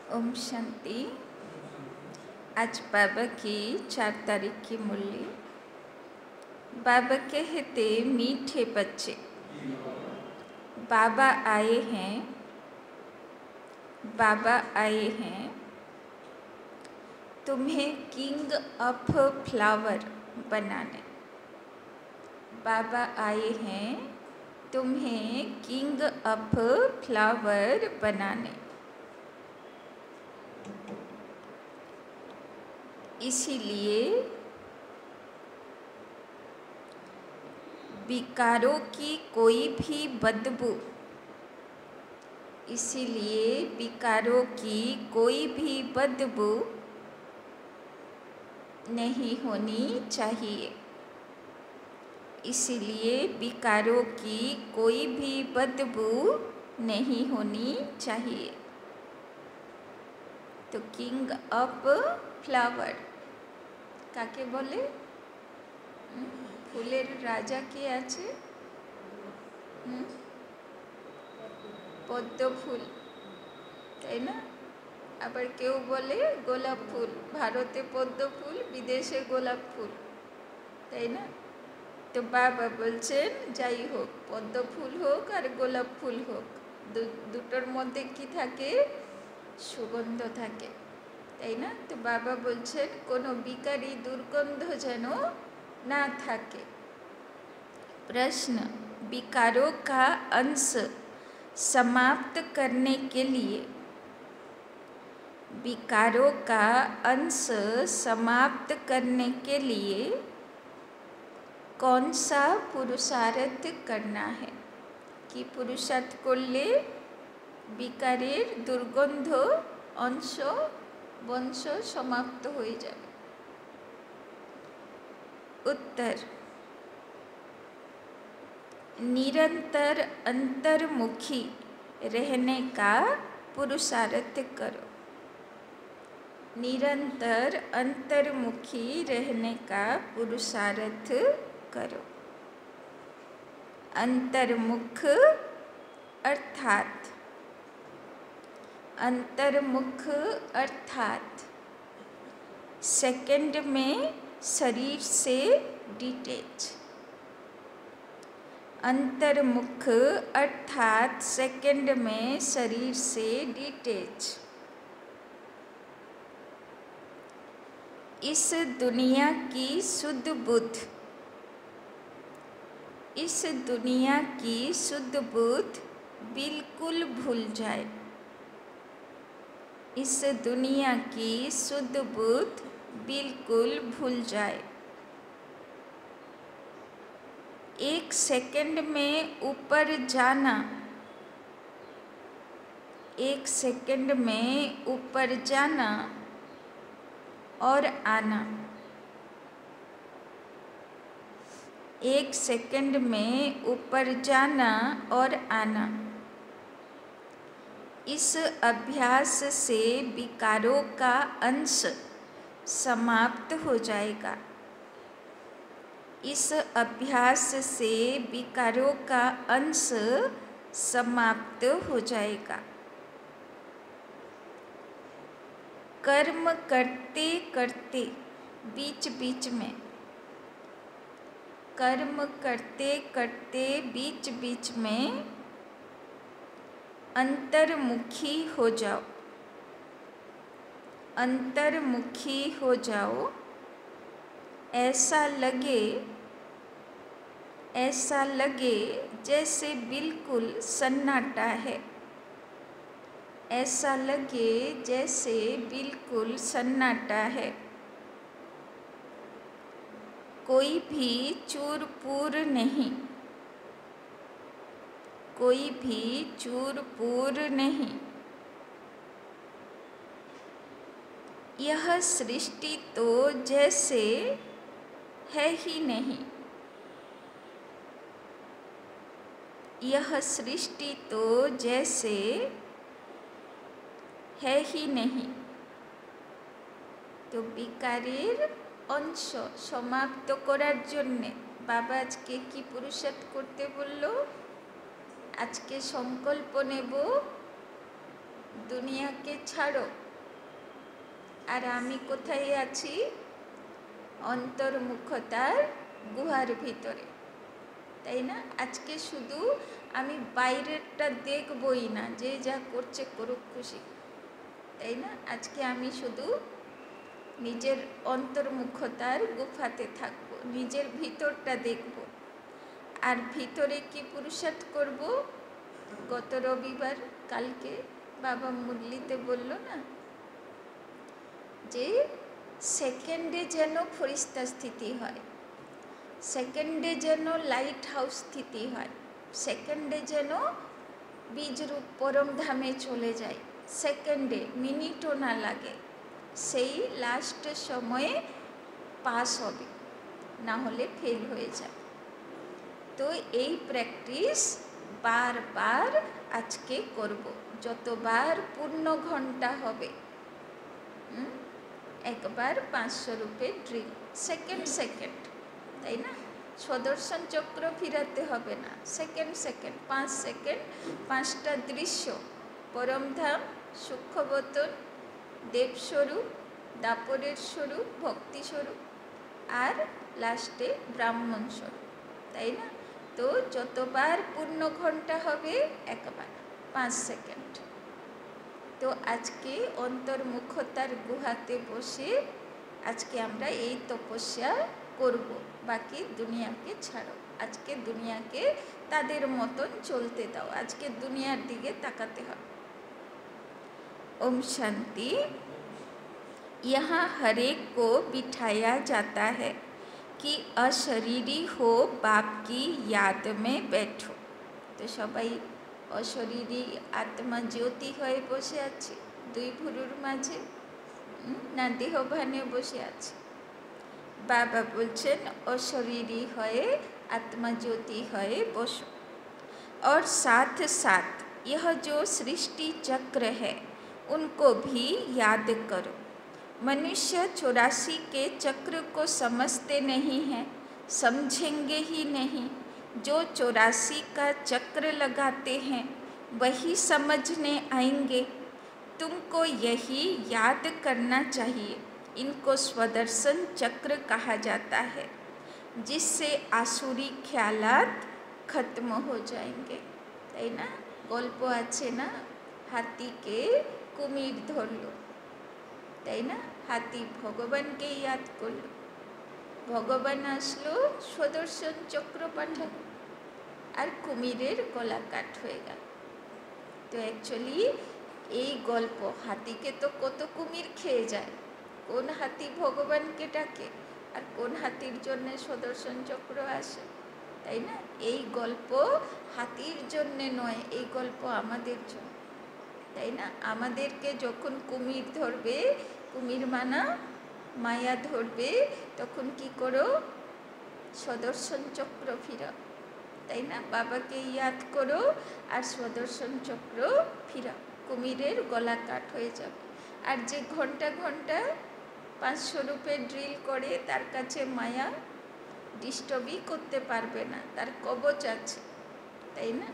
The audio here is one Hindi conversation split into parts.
ओम शांति। आज बाबा की 4 तारीख की मुरली। बाबा कहते मीठे बच्चे, बाबा आए हैं, बाबा आए हैं तुम्हें किंग ऑफ फ्लावर बनाने। बाबा आए हैं तुम्हें किंग ऑफ फ्लावर बनाने। इसीलिए विकारों की कोई भी बदबू, इसीलिए विकारों की कोई भी बदबू नहीं होनी चाहिए। इसीलिए विकारों की कोई भी बदबू नहीं होनी चाहिए। तो किंग ऑफ फ्लावर काके बोले? फुलेर राजा के आछे पद्म फुल, ताई ना? आबार केउ बोले गोलाप फुल। भारते पद्म फुल, विदेशे गोलाप फुल, ताई ना? तो बाबा बोलছেন যাই হোক, পদ্ম ফুল হোক আর গোলাপ ফুল হোক, দুটোর মধ্যে কি থাকে? সুগন্ধ থাকে, তাই না? তো বাবা বলছেন কোনো বিকারী দুর্গন্ধ যেন ना থাকে। प्रश्न, विकारों का अंश समाप्त करने के लिए, विकारों का अंश समाप्त करने के लिए कौन सा पुरुषार्थ करना है? कि पुरुषार्थ करले विकारेर दुर्गंध अंश वंश समाप्त हो जाए। उत्तर, निरंतर अंतर्मुखी रहने का पुरुषार्थ करो। निरंतर अंतर्मुखी रहने का पुरुषार्थ करो। अंतर्मुख अर्थात, अंतर्मुख अर्थात सेकंड में शरीर से डिटेच। अंतर्मुख अर्थात सेकंड में शरीर से डिटेच। इस दुनिया की शुद्ध बुद्ध, इस दुनिया की शुद्ध बुद्ध बिल्कुल भूल जाए। इस दुनिया की शुद्ध बुद्ध बिल्कुल भूल जाए। एक सेकंड में ऊपर जाना, एक सेकंड में ऊपर जाना और आना, एक सेकंड में ऊपर जाना और आना, इस अभ्यास से विकारों का अंश समाप्त हो जाएगा। इस अभ्यास से विकारों का अंश समाप्त हो जाएगा। कर्म करते करते बीच बीच में, कर्म करते करते बीच बीच में अंतर्मुखी हो जाओ। अंतर्मुखी हो जाओ। ऐसा लगे जैसे बिल्कुल सन्नाटा है। ऐसा लगे जैसे बिल्कुल सन्नाटा है। कोई भी चूर पूर नहीं, कोई भी चूर पूर नहीं। यह सृष्टि तो जैसे है ही नहीं। यह सृष्टि तो जैसे है ही नहीं। तो विकारेर अंश समाप्त करार जन्य बाबा आज के कि पुरुषार्थ करते बोललो? आज के संकल्प नेब দুনিয়াকে ছাড়ো। আর আমি কোথায় আছি? অন্তর্মুখতার গুহার ভিতরে, তাই না? আজকে শুধু আমি বাইরেরটা দেখবই না, যে যা করছে করুক, খুশি, তাই না? আজকে আমি শুধু নিজের অন্তর্মুখতার গুফাতে থাকবো, নিজের ভিতরটা দেখব। আর ভিতরে কি পুরুষার্থ করব? গত রবিবার, কালকে বাবা মুরলিতে বলল না, যে সেকেন্ডে যেন ফরিস্তা স্থিতি হয়, সেকেন্ডে যেন লাইট হাউস স্থিতি হয়, সেকেন্ডে যেন বীজরূপ পরম ধামে চলে যায়, সেকেন্ডে, মিনিটও না লাগে, সেই লাস্ট সময়ে পাস হবে, না হলে ফেল হয়ে যাবে। তো এই প্র্যাকটিস বারবার আজকে করব, যতবার পূর্ণ ঘন্টা হবে। একবার 500 রুপে ড্রিল, সেকেন্ড সেকেন্ড, তাই না? সুদর্শন চক্র ফিরাতে হবে না, সেকেন্ড সেকেন্ড, 5 সেকেন্ড, 5টা দৃশ্য, পরমধাম, সূক্ষ্মবতন, দেবস্বরূপ, দাপরের স্বরূপ, ভক্তিস্বরূপ, আর লাস্টে ব্রাহ্মণ স্বরূপ, তাই না? তো যতবার পূর্ণ ঘন্টা হবে একবার 5 সেকেন্ড। তো আজকে অন্তর্মুখতার গুহাতে বসে আজকে আমরা এই তপস্যা করব। বাকি দুনিয়াকে ছাড়ো, আজকে দুনিয়াকে তাদের মতন চলতে দাও, আজকে দুনিয়ার দিকে তাকাতে হবে। ओम शांति। यहाँ हर एक को बिठाया जाता है कि अशरीरी हो, बाप की याद में बैठो। तो सबाई अशरीरी आत्मा ज्योति हये बसे आछे दुई भुरुर माझे, ना देहभाने बसे आछे। बाबा बोलছেন अशरीरी हये आत्मा ज्योति हये बसो। और साथ साथ यह जो सृष्टि चक्र है उनको भी याद करो। मनुष्य 84 के चक्र को समझते नहीं हैं, समझेंगे ही नहीं। जो 84 का चक्र लगाते हैं वही समझने आएंगे। तुमको यही याद करना चाहिए। इनको स्वदर्शन चक्र कहा जाता है, जिससे आसुरी ख्यालात खत्म हो जाएंगे। ताई ना गल्प आछे ना, हाथी के कुमिर धरलो, ताई ना? हाथी भगवान के याद करलो, भगवान आसलो, सुदर्शन चक्र पाठालो, और कुमिरेर गला काट हये गेल। तो एक्चुअली এই গল্প, হাতিকে তো কত কুমির খেয়ে যায়, কোন হাতি ভগবানকে ডাকে আর কোন হাতির জন্যে সুদর্শন চক্র আসে, তাই না? এই গল্প হাতির জন্যে নয়, এই গল্প আমাদের জন্য, তাই না? আমাদেরকে যখন কুমির ধরবে, কুমির মানা মায়া ধরবে, তখন কি করো? সুদর্শন চক্র ফিরাও, তাই না? বাবাকে ইয়াদ করো আর সুদর্শন চক্র ফিরাও, কুমিরের গলা কাট হয়ে যাবে। আর যে ঘন্টা ঘন্টা 500 রুপে ড্রিল করে, তার কাছে মায়া ডিস্টার্বই করতে পারবে না, তার কবচ আছে, তাই না?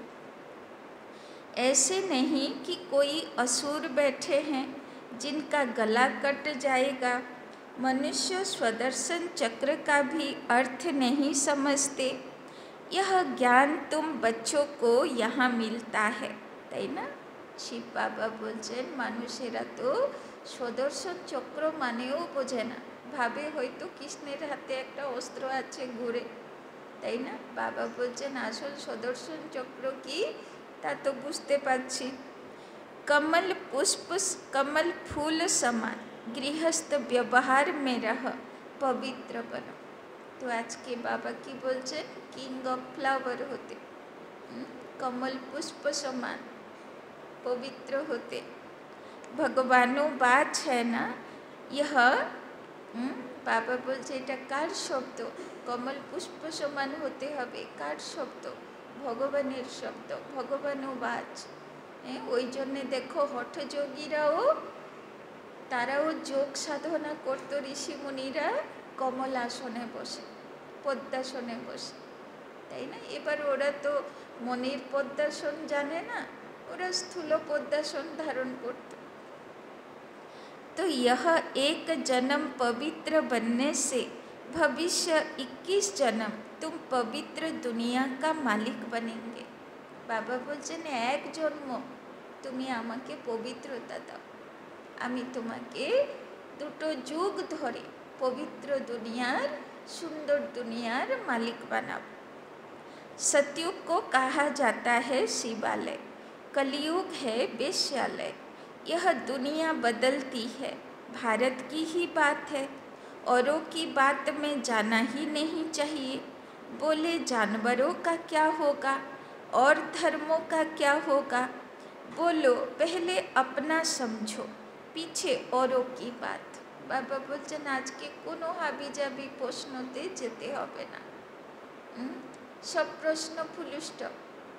ऐसे नहीं कि कोई असुर बैठे हैं जिनका गला कट जाएगा। मनुष्य स्वदर्शन चक्र का भी अर्थ नहीं समझते। यह ज्ञान तुम बच्चों को यहाँ मिलता है, ताई ना? शिव बाबा बोलছেন মানুষেরা তো সুদর্শন চক্র মানেও বোঝে না, ভাবে হয়তো কৃষ্ণের হাতে একটা অস্ত্র আছে ঘুরে, তাই না? বাবা বলছেন আসল সুদর্শন চক্র কি তা তো বুঝতে পারছি। कमल पुष्प कमल फूल समान गृहस्थ व्यवहार में रह पवित्र बनो। तो आज के बाबा की बोलছেন किंग ऑफ फ्लावर होते, कमल पुष्प समान पवित्र होते। भगवानो बात है ना यह, बाबा बोलছে এটা কার শব্দ? कमल पुष्प समान होते হবে, কার শব্দ? ভগবানের শব্দ, ভগবানও বাজ। ওই জন্যে দেখো হঠযোগীরাও, তারাও যোগ সাধনা করতো, ঋষিমুনিরা কমল আসনে বসে, পদ্মাসনে বসে, তাই না? এবার ওরা তো মনের পদ্মাসন জানে না, ওরা স্থূল পদ্মাসন ধারণ করত। तो यह एक जन्म पवित्र बनने से भविष्य 21 जन्म तुम पवित्र दुनिया का मालिक बनेंगे। बाबा बोलছেন এক জন্ম তুমি আমাকে পবিত্রতা দাও, আমি তোমাকে দুটো যুগ ধরে পবিত্র দুনিয়ার सुंदर दुनियार मालिक बनाओ। सतयुग को कहा जाता है शिवालय, कलयुग है वेश्यालय। यह दुनिया बदलती है, भारत की ही बात है, औरों की बात में जाना ही नहीं चाहिए। बोले जानवरों का क्या होगा और धर्मों का क्या होगा, बोलो पहले अपना समझो, पीछे औरों की बात। बाबा बोलছেন আজকে কোনো হাবিজাবি প্রশ্নতে যেতে হবে না, সব প্রশ্ন ফুলস্টপ।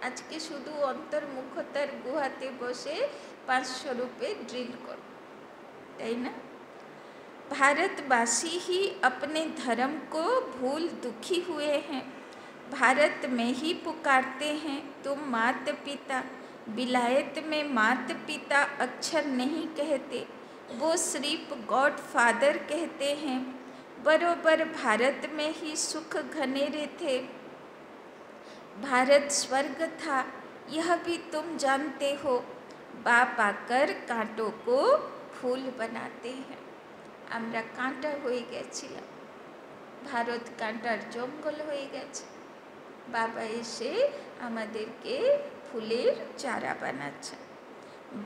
আজকে শুধু অন্তর্মুখতার গুহাতে বসে 500 रुपये ड्रिल करो, তাই না? भारतवासी ही अपने धर्म को भूल दुखी हुए हैं, भारत में ही पुकारते हैं तुम मात पिता। विलायत में मात पिता अक्षर नहीं कहते, वो सिर्फ गॉड फादर कहते हैं। बरोबर भारत में ही सुख घनेरे थे, भारत स्वर्ग था, यह भी तुम जानते हो। बाप आकर कांटों को फूल बनाते हैं। আমরা কাঁটা হয়ে গেছিলাম, ভারত কাঁটার জঙ্গল হয়ে গেছে, বাবা এসে আমাদেরকে ফুলের চারা বানাচ্ছে।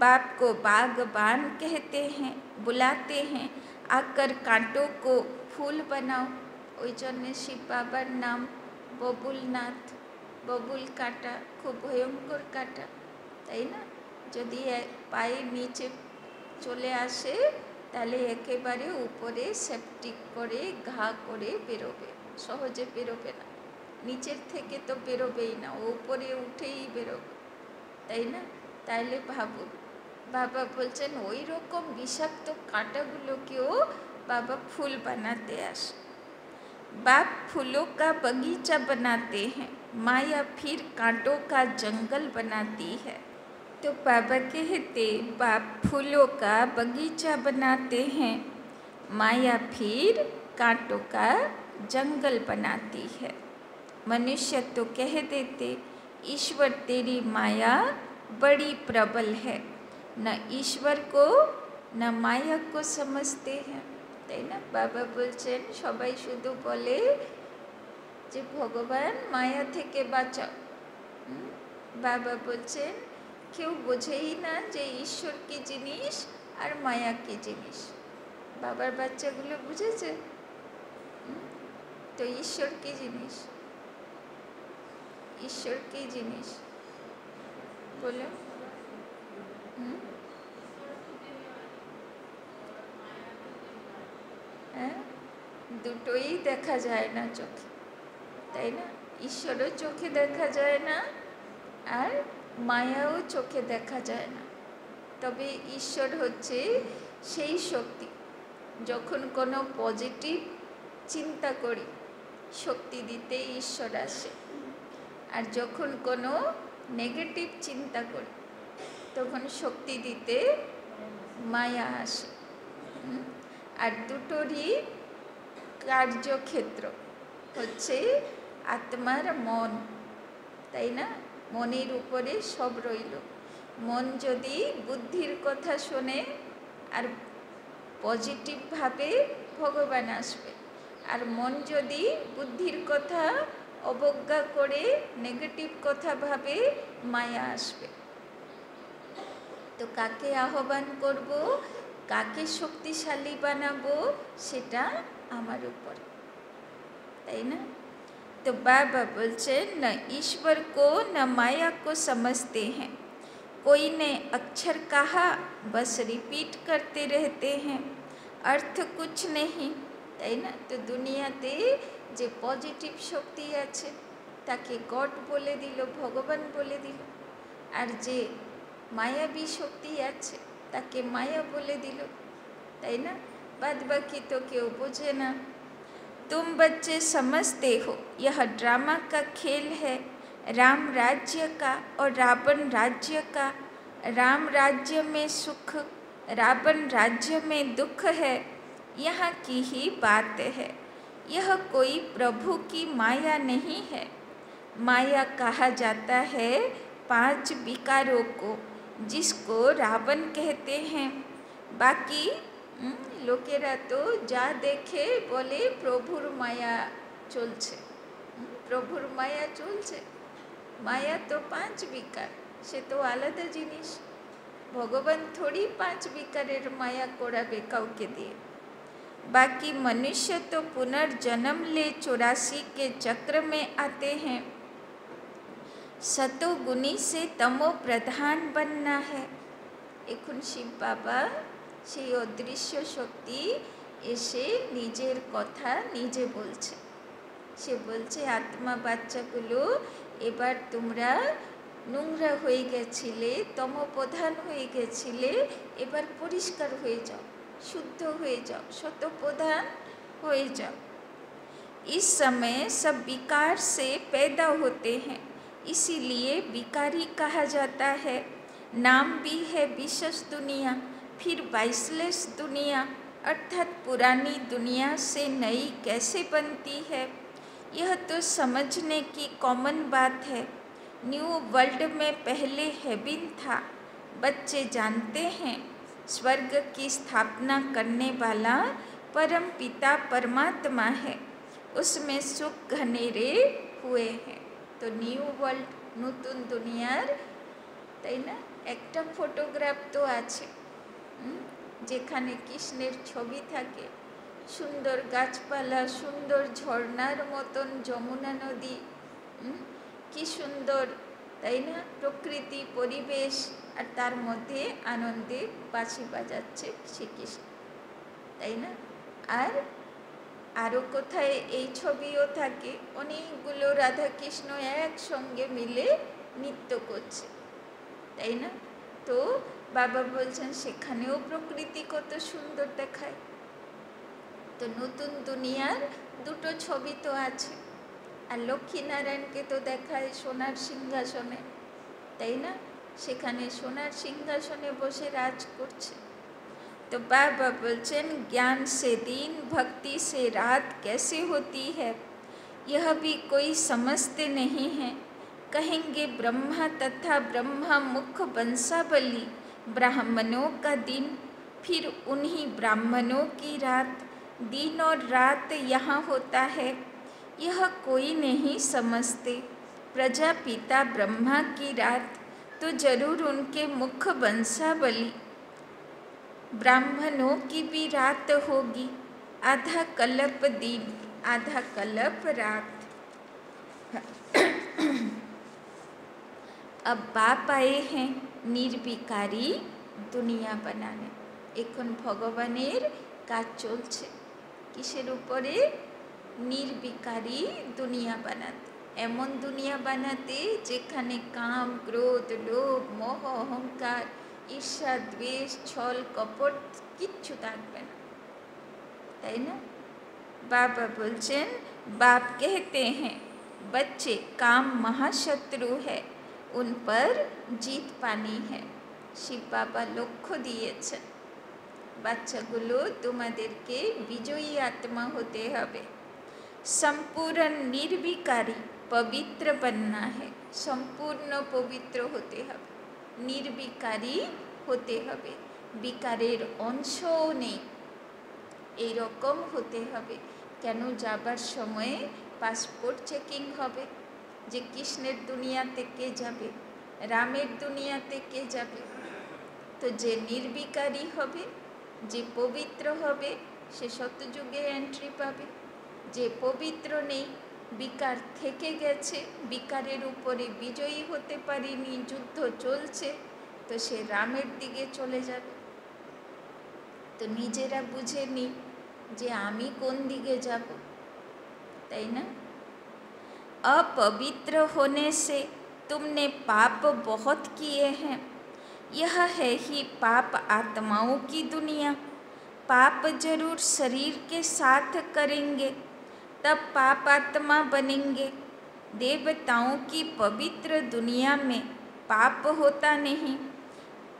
बाप को बागबान कहते हैं, बुलाते हैं आकर कांटों को फूल बनाओ। ওই জন্যে শিব বাবার নাম ববুলনাথ। ববুল কাঁটা খুব ভয়ঙ্কর কাঁটা, তাই না? যদি পায়ের নিচে চলে আসে তাহলে একেবারে উপরে সেপটিক করে ঘা করে বেরোবে, সহজে বেরোবে না। নিচের থেকে তো বেরোবেই না, উপরে উঠেই বেরোবে, তাই না? তাইলে ভাবুন, বাবা বলছেন ওই রকম বিষাক্ত কাঁটাগুলোকেও बाबा फूल बनाते আসে। बाप फूलों का बगीचा बनाते हैं, माया फिर कांटों का जंगल बनाती है। तो बाबा कहते बाप फूलों का बगीचा बनाते हैं, माया फिर कांटों का जंगल बनाती है। मनुष्य तो कह देते ईश्वर तेरी माया बड़ी प्रबल है, न ईश्वर को न माया को समझते हैं, তাই না? বাবা বলছেন সবাই শুধু বলে যে ভগবান মায়া থেকে বাঁচাও। বাবা বলছেন কেউ বোঝেই না যে ঈশ্বর কি জিনিস আর মায়া কি জিনিস। বাবার বাচ্চাগুলো বুঝেছে তো ঈশ্বর কি জিনিস, ঈশ্বর কি জিনিস বলো। হ্যাঁ, দুটোই দেখা যায় না চোখে, তাই না? ঈশ্বরও চোখে দেখা যায় না আর মায়াও চোখে দেখা যায় না। তবে ঈশ্বর হচ্ছে সেই শক্তি, যখন কোনো পজিটিভ চিন্তা করি শক্তি দিতে ঈশ্বর আসে, আর যখন কোনো নেগেটিভ চিন্তা করি তখন শক্তি দিতে মায়া আসে। আর দুটোরই কার্যক্ষেত্র হচ্ছে আত্মার মন, তাই না? মনের উপরে সব রইল। মন যদি বুদ্ধির কথা শোনে আর পজিটিভভাবে ভগবান আসবে, আর মন যদি বুদ্ধির কথা অবজ্ঞা করে নেগেটিভ কথা ভাবে মায়া আসবে। তো কাকে আহ্বান করব, কাকে শক্তিশালী বানাবো সেটা আমার উপর, তাই না? तो बाबा बोलते न ईश्वर को न माया को समझते हैं, कोई ने अक्षर कहा बस रिपीट करते रहते हैं, अर्थ कुछ नहीं, তাই না? তো দুনিয়াতে যে পজিটিভ শক্তি আছে তাকে গড বলে দিল, ভগবান বলে দিল, আর যে মায়াবী শক্তি আছে তাকে মায়া বলে দিল, তাই না? বাদ বাকি তো কেউ বোঝে না। तुम बच्चे समझते हो यह ड्रामा का खेल है, राम राज्य का और रावण राज्य का, राम राज्य में सुख, रावण राज्य में दुख है, यहाँ की ही बात है। यह कोई प्रभु की माया नहीं है। माया कहा जाता है 5 विकारों को, जिसको रावण कहते हैं। बाकी लोकेरा तो जा देखे बोले प्रभुर माया चलছে, प्रभुर माया चलছে। माया तो 5 विकार, से तो आलादा जिनिस। भगवान थोड़ी 5 विकारेर माया कराबे काउके दिए। बाकी मनुष्य तो पुनर्जन्म ले 84 के चक्र में आते हैं। सतोगुणी से तमो प्रधान बनना है। एखुन शिव बाबा সেই অদৃশ্য শক্তি এসে নিজের কথা নিজে বলছে। সে বলছে আত্মা বাচ্চাগুলো, এবার তোমরা নোংরা হয়ে গেছিলে, তমপ্রধান হয়ে গেছিলে, এবার পরিষ্কার হয়ে যাও, शुद्ध हो जाओ, शतप्रधान हो जाओ। इस समय सब विकार से पैदा होते हैं, इसीलिए विकारी कहा जाता है। नाम भी है विशेष दुनिया, फिर वाइसलेस दुनिया, अर्थात पुरानी दुनिया से नई कैसे बनती है, यह तो समझने की कॉमन बात है। न्यू वर्ल्ड में पहले हेवन था। बच्चे जानते हैं स्वर्ग की स्थापना करने वाला परम पिता परमात्मा है, उसमें सुख घनेरे हुए हैं। तो न्यू वर्ल्ड नतून दुनियार ताई ना एकटा फोटोग्राफ तो आछे, जेखाने कृष्णेर छवि थाके, सुंदर गाछपाला, सुंदर झर्नार मतन यमुना नदी, कि सुंदर ताई ना प्रकृति परिवेश, और तार मध्य आनंदे बाँशी बाजाচ্ছে श्रीकृष्ण, ताई ना। और आरो कोथाय এই ছবিও থাকে, অনেকগুলো রাধা কৃষ্ণ একসঙ্গে মিলে নৃত্য করছে, তাই না। তো বাবা বলছেন সেখানেও প্রকৃতি কত সুন্দর দেখায়। তো নতুন দুনিয়ার দুটো ছবি তো আছে। আর লক্ষ্মীনারায়ণকে তো দেখায় সোনার সিংহাসনে, তাই না। সেখানে সোনার সিংহাসনে বসে রাজ করছে। तो बाबा बोलचन ज्ञान से दिन, भक्ति से रात कैसे होती है, यह भी कोई समझते नहीं है। कहेंगे ब्रह्मा तथा ब्रह्मा मुख वंशावली, ब्राह्मणों का दिन, फिर उन्हीं ब्राह्मणों की रात। दिन और रात यहाँ होता है, यह कोई नहीं समझते। प्रजापिता ब्रह्मा की रात तो जरूर उनके मुख वंशावली, ब्राह्मणों की भी रात होगी। आधा कल्प दिन, आधा कल्प रात। अब बाप आए हैं निर्विकारी दुनिया बनाने। एखन भगवानेर काज चलছে किसेर उपरे, निर्विकारी दुनिया बनाते। एमन दुनिया बनाते जेखाने काम, क्रोध, लोभ, मोह, अहंकार, ईर्षा, द्वेष, छल, कपट किच्छु थाकबे ना, ताई ना। बाबा बोलছেন, बाप कहते हैं बच्चे काम महाशत्रु है, उन पर जीत पानी है। शिव बाबा लक्ष्य दिएছেন বাচ্চাগুলো তোমাদেরকে বিজয়ী आत्मा होते हबे। संपूर्ण निर्विकारी पवित्र बनना है, संपूर्ण पवित्र होते हबे, निर्विकारी होते हबे, विकारेर अंशो नेই, এই রকম হতে হবে। কেন যাবার সময় পাসপোর্ট চেকিং হবে, যে কৃষ্ণের দুনিয়াতে কে যাবে, রামের দুনিয়াতে কে যাবে। তো যে নির্বিকারী হবে, যে পবিত্র হবে, সে সত্যযুগে এন্ট্রি পাবে। যে পবিত্র নেই, বিকার থেকে গেছে, বিকারের উপরে বিজয়ী হতে পারেনি, যুদ্ধ চলছে, তো সে রামের দিকে চলে যাবে। তো নিজেরা বুঝে নি যে আমি কোন দিকে যাব, তাই না। अपवित्र होने से तुमने पाप बहुत किए हैं, यह है ही पाप आत्माओं की दुनिया। पाप जरूर शरीर के साथ करेंगे, तब पाप आत्मा बनेंगे। देवताओं की पवित्र दुनिया में पाप होता नहीं,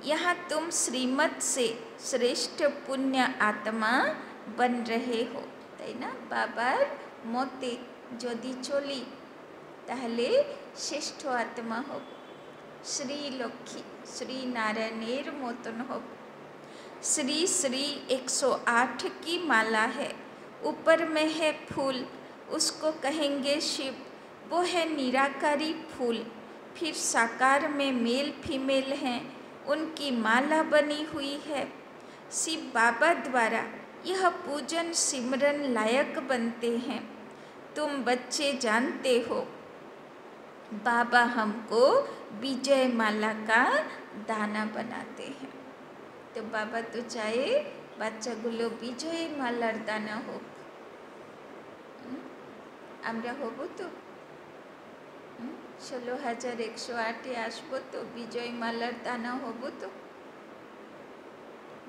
यहाँ तुम श्रीमत से श्रेष्ठ पुण्य आत्मा बन रहे हो, ताई ना। बाबार मते जदि चली ताहले श्रेष्ठ आत्मा हो, श्री लक्ष्मी श्री नारायणेर मतन हो। श्री श्री 108 की माला है, ऊपर में है फूल, उसको कहेंगे शिव, वो है निराकारी फूल। फिर साकार में मेल फीमेल हैं, उनकी माला बनी हुई है। शिव बाबा द्वारा यह पूजन सिमरन लायक बनते हैं। तुम बच्चे जानते हो बाबा हमको विजय माला का दाना बनाते हैं। तो बाबा तो चाहे বাচ্চাগুলো বিজয় মালার দানা হোক। আমরা হব তো 16,108 আসবো তো, বিজয় মালার দানা হব তো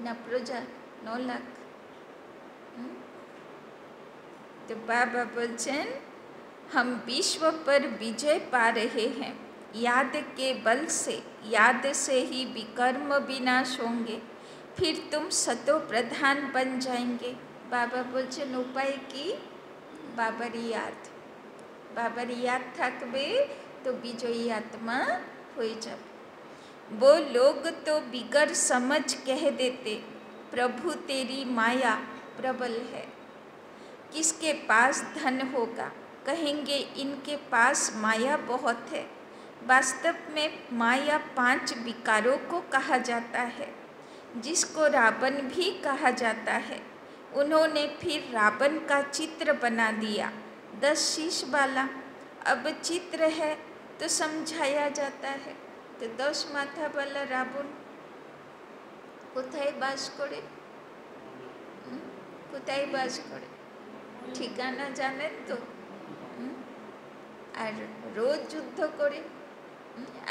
না প্রজা 9 লাখ। तो बाबा बोलचन हम विश्व पर विजय पा रहे हैं, याद के बल से, याद से ही विकर्म विनाश होंगे, फिर तुम सतो प्रधान बन जाएंगे। बाबा बोलचन उपाय की बाबारी याद থাকবে तो विजयी आत्मा हो जाए। वो लोग तो बिगर समझ कह देते प्रभु तेरी माया प्रबल है, किसके पास धन होगा, कहेंगे इनके पास माया बहुत है। वास्तव में माया 5 विकारों को कहा जाता है, जिसको रावण भी कहा जाता है। उन्होंने फिर रावण का चित्र बना दिया 10 शीश वाला। अब चित्र है तो समझाया जाता है। तो 10 माथा वाला रावण কোথায় বাস করে, কোথায় বাস করে ঠিকানা জানেন তো? আর রোজ যুদ্ধ করে,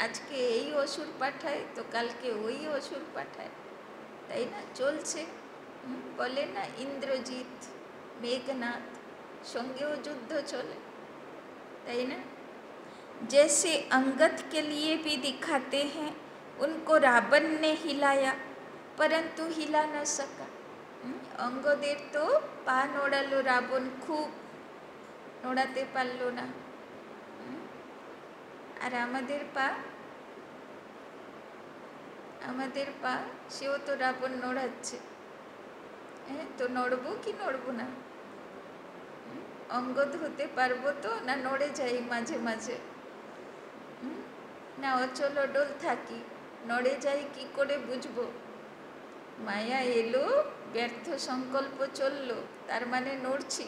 আজকে এই অসুর পাঠায় তো কালকে ওই অসুর পাঠায়, তাই না? চলছে। বলে না ইন্দ্রজিৎ মেঘনাথ সঙ্গেও যুদ্ধ চলে, তাই না? जैसे अंगद के लिए भी दिखाते हैं, उनको रावण ने हिलाया परंतु हिला न सका। अंगदेर तो पा नोड़ालो रावण, खूब नोड़ाते पारलो ना। और आमादेर पा सेও तो रावण नोड़ाচ্ছে। तो नड़बो कि नड़बो ना? अंगद होते पारबो तो ना नड़े जाई माझे माझे, ना अचल अडल थाकी, नड़े जाई कि करे बुझबो? माया एलो, व्यर्थ संकल्प चललो, तार माने नड़छि,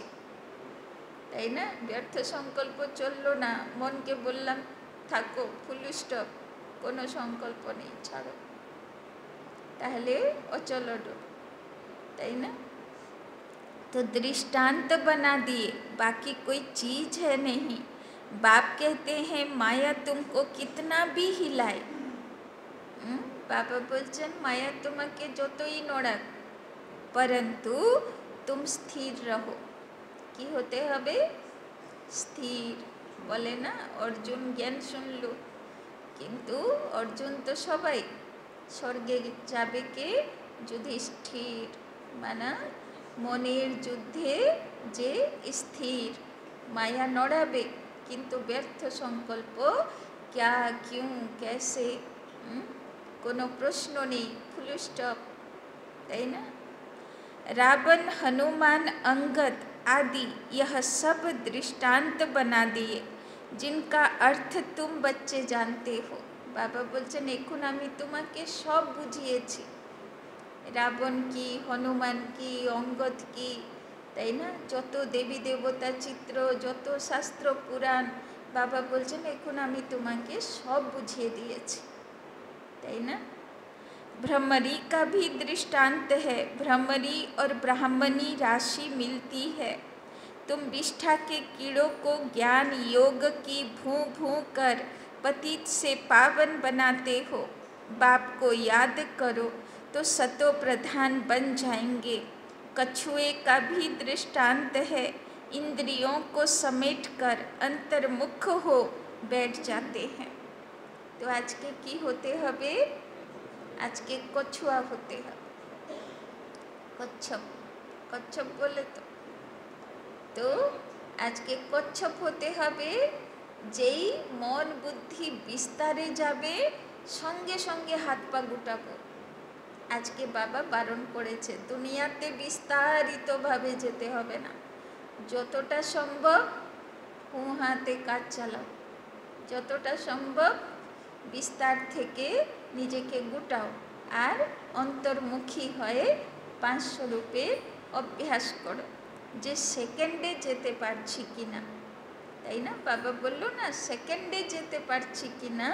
ताई ना? व्यर्थ संकल्प चललो ना, मन के बोललाम थाको फुल स्टप, कोनो संकल्प नहीं, छाड़ो, ताहले अचल अडल, ताई ना? तो दृष्टांत बना दिए, बाकी कोई चीज है नहीं। बाप कहते हैं माया तुमको कितना भी हिलाए। बाबा बोलचन माया तुम्हें যতই নড়াক परंतु तुम स्थिर रहो। कि होते हबे? स्थिर। बोले ना अर्जुन ज्ञान सुनलो, किन्तु अर्जुन तो सबाई स्वर्गे जाबे के युधिष्ठिर, माना মনের যুদ্ধে যে স্থির। माया नड़ाबे किन्तु व्यर्थ संकल्प क्या क्यों कैसे कोनो प्रश्न नहीं, फुल स्टॉप, ताई ना? रावण हनुमान अंगद आदि यह सब दृष्टांत बना दिए, जिनका अर्थ तुम बच्चे जानते हो। बाबा बोलছেন এখন আমি তোমাকে সব বুঝিয়েছি। रावण की, हनुमान की, अंगद की, ताई ना? যত देवी देवता चित्र, যত शास्त्र पुराण, बाबा बोलছেন এখন আমি তোমাকে सब बुझिए दिएছি, ताई ना? भ्रमरी का भी दृष्टांत है। भ्रमरी और ब्राह्मणी राशि मिलती है। तुम विष्ठा के कीड़ों को ज्ञान योग की भूं भूं कर पतित से पावन बनाते हो। बाप को याद करो तो सतो प्रधान बन जाएंगे। कछुए का भी दृष्टांत है। इंद्रियों को समेटकर अंतर्मुख हो बैठ जाते हैं। तो आज के की होते हबे? আজকে কছুয়া হতে হবে, কচ্ছপ, কচ্ছপ বলে তো। তো আজকে কচ্ছপ হতে হবে, যেই মন বুদ্ধি বিস্তারে যাবে সঙ্গে সঙ্গে হাত পা গুটাবো। আজকে বাবা বারণ করেছে, দুনিয়াতে বিস্তারিতভাবে যেতে হবে না, যতটা সম্ভব হুঁ হাতে কাজ চালাও, যতটা সম্ভব বিস্তার থেকে নিজেকে গুটাও, আর অন্তর্মুখী হয়ে 500 রূপের অভ্যাস করো, যে সেকেন্ডে যেতে পারছি কিনা। তাই না, বাবা বললো না, সেকেন্ডে যেতে পারছি কিনা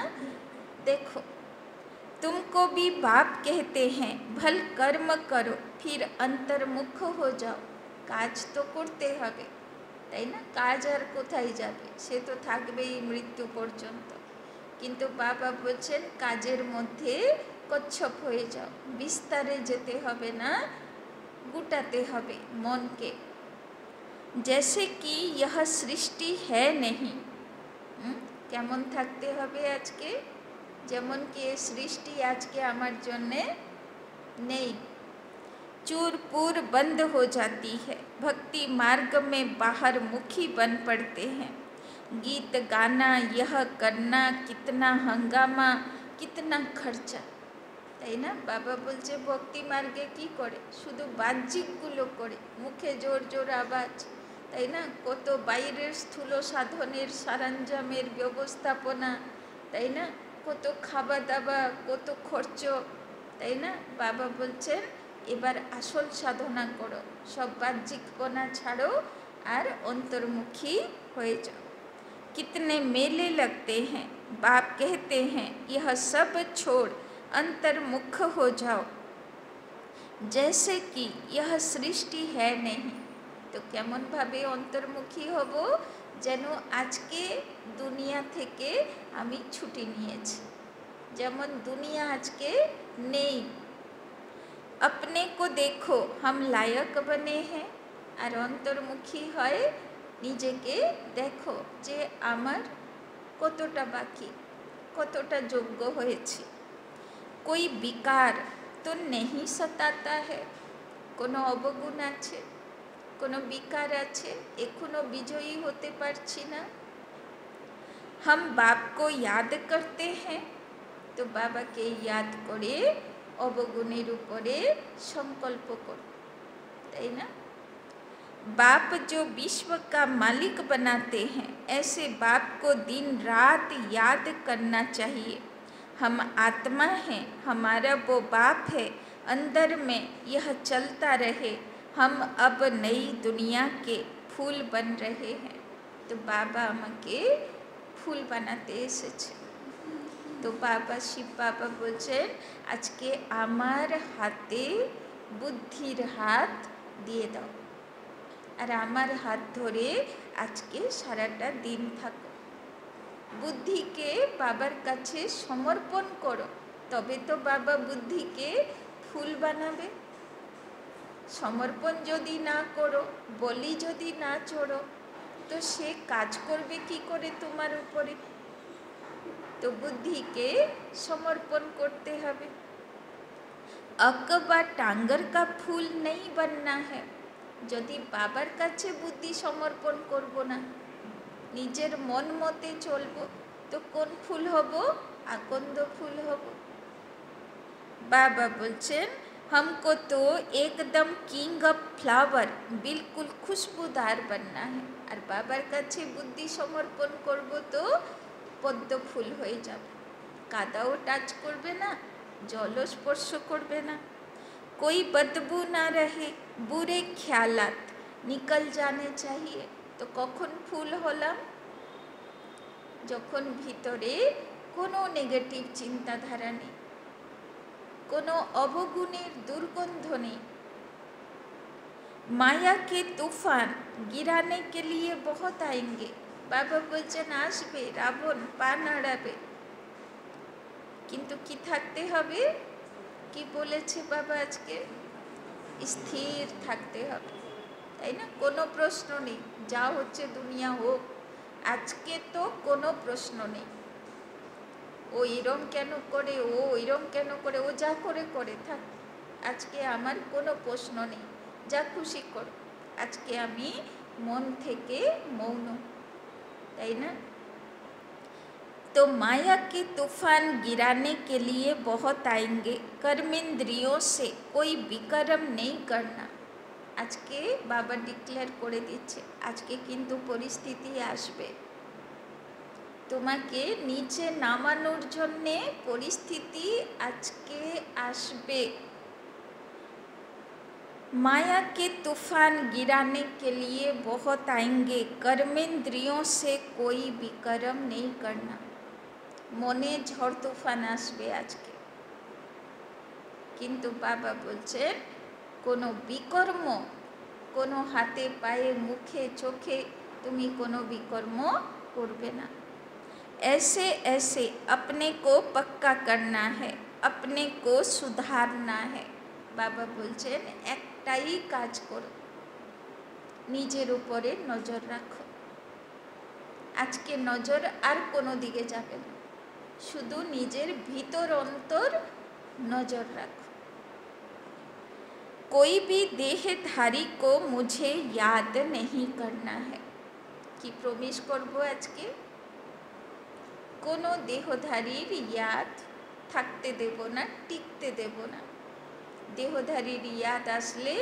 দেখো। तुमको भी बाप कहते हैं, भल कर्म करो फिर अंतर्मुख हो जाओ। কাজ তো করতে হবে, তাই না, কাজ আর কোথায় যাবে, সে তো থাকবেই মৃত্যু পর্যন্ত। কিন্তু বাবা বলছেন কাজের মধ্যে কচ্ছপ হয়ে যাও, বিস্তারে যেতে হবে না, গুটাতে হবে মনকে। जैसे कि यह सृष्टि है नहीं, কেমন থাকতে হবে আজকে, যেমন কি এই সৃষ্টি আজকে আমার জন্যে নেই। चूर पूर बंद हो जाती है, भक्ति मार्ग में बाहर मुखी बन पड़ते हैं। गीत गाना यह करना, कितना हंगामा, कितना खर्चा। তাই না, বাবা বলছে ভক্তি মার্গে কি করে, শুধু বাহ্যিকগুলো করে, মুখে জোর জোর আওয়াজ, তাই না, কত বাইরের স্থূল সাধনের সরঞ্জামের ব্যবস্থাপনা, তাই না, কত খাওয়া দাওয়া, কত খরচ, তাই না। বাবা বলছেন এবার আসল সাধনা করো, সব বাহ্যিকপনা ছাড়ো আর অন্তর্মুখী হয়ে যাও। कितने मेले लगते हैं, बाप कहते हैं यह सब छोड़ अंतर्मुख हो जाओ, जैसे कि यह सृष्टि है नहीं। तो কেমন ভাবে অন্তর্মুখী হব, যেন আজকে দুনিয়া থেকে আমি ছুটি নিয়েছি, যেমন দুনিয়া আজকে নেই। अपने को देखो हम लायक बने हैं, আর অন্তর্মুখী হয় নিজেকে দেখো যে আমার কতটা বাকি, কতটা যোগ্য হয়েছি। कोई विकार तो नहीं सताता है, কোনো অবগুণ আছে, কোনো বিকার আছে, এখনো বিজয়ী হতে পারছি না। हम बाप को याद करते हैं, তো বাবাকে ইয়াদ করে অবগুণের উপরে সংকল্প করো, তাই না। बाप जो विश्व का मालिक बनाते हैं, ऐसे बाप को दिन रात याद करना चाहिए। हम आत्मा हैं, हमारा वो बाप है, अंदर में यह चलता रहे। हम अब नई दुनिया के फूल बन रहे हैं। तो बाबा আমাকে ফুল বানাতে এসেছে। তো বাবা, শিব বাবা বলছেন আজকে আমার হাতে বুদ্ধির হাত দিয়ে দাও, আর আমার হাত ধরে আজকে সারাটা দিন থাকো। বুদ্ধিকে বাবার কাছে সমর্পণ করো, তবে তো বাবা বুদ্ধিকে ফুল বানাবে। সমর্পণ যদি না করো, বলি যদি না চড়ো, তো সে কাজ করবে কি করে তোমার উপরে। তো বুদ্ধিকে সমর্পণ করতে হবে। अक বা টাঙ্গর কা ফুল নেই बनना है। যদি বাবার কাছে বুদ্ধি সমর্পণ করব না, নিজের মন মতে চলবো, তো কোন ফুল হব, আকন্দ ফুল হব। বাবা বলছেন हमको तो एकदम किंग ऑफ फ्लावर, बिल्कुल खुशबूदार बनना है। আর বাবার কাছে বুদ্ধি সমর্পণ করব তো পদ্ম ফুল হয়ে যাবে, কাদাও টাচ করবে না, জলও স্পর্শ করবে না। कोई बदबू ना रहे, बुरे ख्यालात निकल जाने चाहिए। তো কখন ফুল হলাম, যখন ভিতরে কোনো নেগেটিভ চিন্তাধারা নেই, কোনো অবগুণের দুর্গন্ধ নেই। माया के तूफान गिराने के लिए बहुत आएंगे। বাবা বলছেন আসবে, রাবণ পা নাড়াবে, কিন্তু কি থাকতে হবে, কি বলেছে বাবা আজকে, স্থির থাকতে হবে, তাই না। কোনো প্রশ্ন নেই, যা হচ্ছে দুনিয়া হোক, আজকে তো কোনো প্রশ্ন নেই। ও এরম কেন করে, ও এরম কেন করে, ও যা করে করে থাক, আজকে আমার কোনো প্রশ্ন নেই, যা খুশি করো, আজকে আমি মন থেকে মৌন, তাই না? तो माया के तूफान गिराने के लिए बहुत आएंगे, कर्मेंद्रियों से कोई विकर्म नहीं करना। আজকে বাবা ডিক্লেয়ার করে দিচ্ছে, আজকে কিন্তু পরিস্থিতি আসবে, তোমাকে নিচে নামানোর জন্যে পরিস্থিতি আজকে আসবে। माया के तूफान गिराने के लिए बहुत आएंगे, कर्मेंद्रियों से कोई विकर्म नहीं करना। মনে ঝড় তুফান আসবে আজকে, কিন্তু বাবা বলছেন কোনো বিকর্ম, কোনো হাতে পায়ে মুখে চোখে তুমি কোনো বিকর্ম করবে না। ऐसे ऐसे अपने को पक्का करना है, अपने को सुधारना है। বাবা বলছেন একটাই কাজ করো, নিজের উপরে নজর রাখো। আজকে নজর আর কোনো দিকে যাবে না, শুধু নিজের ভিতর অন্তর নজর রাখো। कोई भी देहधारी को मुझे याद नहीं करना है। কি প্রমিস করব আজকে, কোনো দেহধারীর ইয়াদ থাকতে দেব না, টিকতে দেব না। দেহধারীর ইয়াদ আসলে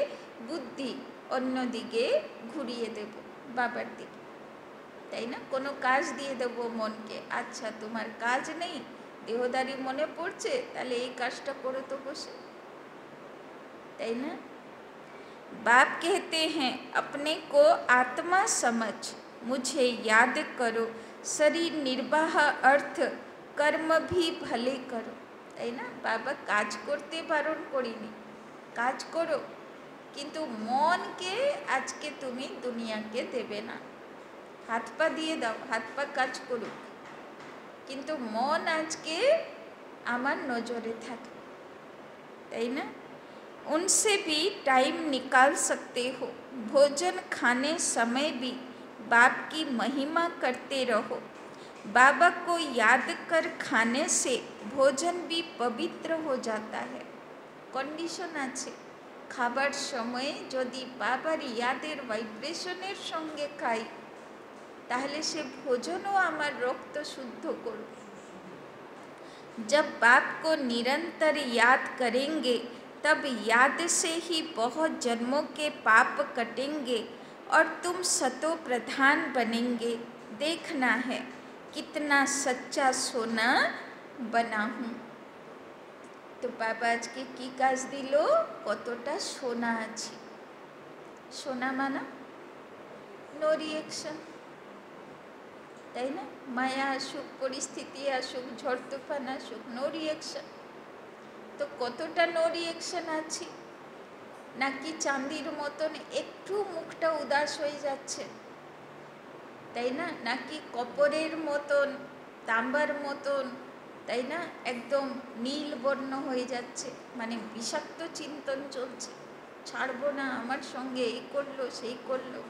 বুদ্ধি অন্যদিকে ঘুরিয়ে দেব, বাবার দিকে, তাই না? কোনো কাজ দিয়ে দেবো মনকে, আচ্ছা তোমার কাজ নেই, দেহধারী মনে পড়ছে, তাহলে এই কাজটা করো তো বসে, তাই না? बाप कहते हैं अपने को आत्मा समझ, मुझे याद करो, शरीर निर्वाह अर्थ कर्म भी भले करो, তাই না? বাবা কাজ করতে বারণ করিনি, কাজ করো, কিন্তু মনকে আজকে তুমি দুনিয়াকে দেবে না। হাত পা দিয়ে দাও, হাত পা কাজ করুক, কিন্তু মন আজকে আমার নজরে থাকে, তাই না? उनसे भी टाइम निकाल सकते हो, भोजन खाने समय भी बाप की महिमा करते रहो। बाबा को याद कर खाने से भोजन भी पवित्र हो जाता है। कंडीशन আছে, খাবার সময়ে যদি বাবার ইয়াদের ভাইব্রেশনের সঙ্গে খাই, তাহলে সে ভোজনও আমার রক্ত শুদ্ধ করবে। जब बाप को निरंतर याद करेंगे, तब याद से ही बहुत जन्मों के पाप कटेंगे और तुम सतो प्रधान बनेंगे। देखना है कितना सच्चा सोना बना हूँ। तो बाबा आज के की काज दिल, कतटा सोना आछि। सोना माना नो रिएक्शन, তাই না? মায়া আসুক, পরিস্থিতি আসুক, ঝড় তুফান আসুক, নো রিয়েকশন। তো কতটা নো রিয়েকশন আছি, নাকি চাঁদির মতন একটু মুখটা উদাস হয়ে যাচ্ছে, তাই না? নাকি কপরের মতন, তাম্বার মতন, তাই না, একদম নীল বর্ণ হয়ে যাচ্ছে, মানে বিষাক্ত চিন্তন চলছে, ছাড়বো না, আমার সঙ্গে এই করলো সেই করলো।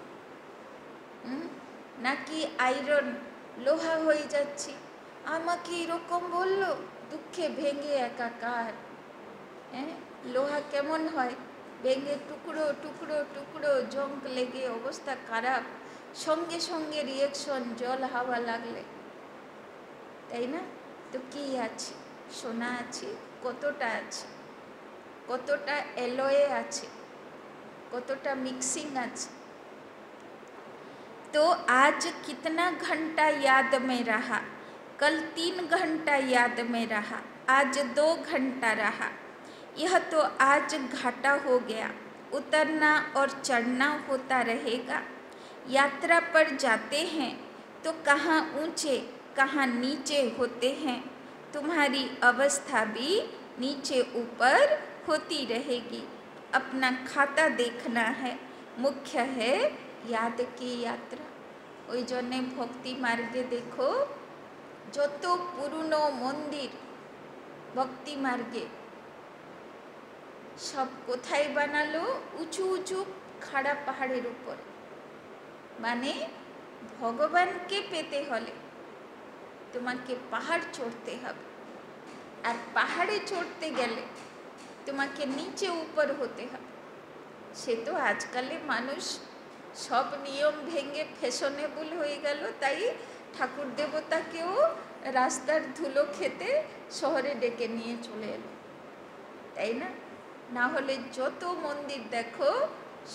নাকি আয়রন লোহা হয়ে যাচ্ছি, আমাকে এরকম বললো, দুঃখে ভেঙে একাকার। হ্যাঁ, লোহা কেমন হয়, ভেঙে টুকরো টুকরো টুকরো, জং লেগে অবস্থা খারাপ, সঙ্গে সঙ্গে রিয়েকশন, জল হাওয়া লাগলে, তাই না? তো কি আছে, সোনা আছে, কতটা আছে, কতটা এলয়ে আছে, কতটা মিক্সিং আছে। तो आज कितना घंटा याद में रहा, कल 3 घंटा याद में रहा, आज 2 घंटा रहा, यह तो आज घाटा हो गया। उतरना और चढ़ना होता रहेगा। यात्रा पर जाते हैं तो कहाँ ऊंचे कहाँ नीचे होते हैं, तुम्हारी अवस्था भी नीचे ऊपर होती रहेगी। अपना खाता देखना है, मुख्य है याद की यात्रा। ওই জন্যে ভক্তি মার্গে দেখো, যত পুরনো মন্দির ভক্তি মার্গে সব কোথায় বানালো, উঁচু উঁচু খাড়া পাহাড়ের উপর। মানে ভগবানকে পেতে হলে, তোমাকে পাহাড় চড়তে হবে, আর পাহাড়ে চড়তে গেলে তোমাকে নিচে উপর হতে হবে। সে তো আজকালে মানুষ সব নিয়ম ভেঙে ফ্যাশনেবল হয়ে গেল, তাই ঠাকুর দেবতাকেও রাস্তার ধুলো খেতে শহরে ডেকে নিয়ে চলে এলো, তাই না? না হলে যত মন্দির দেখো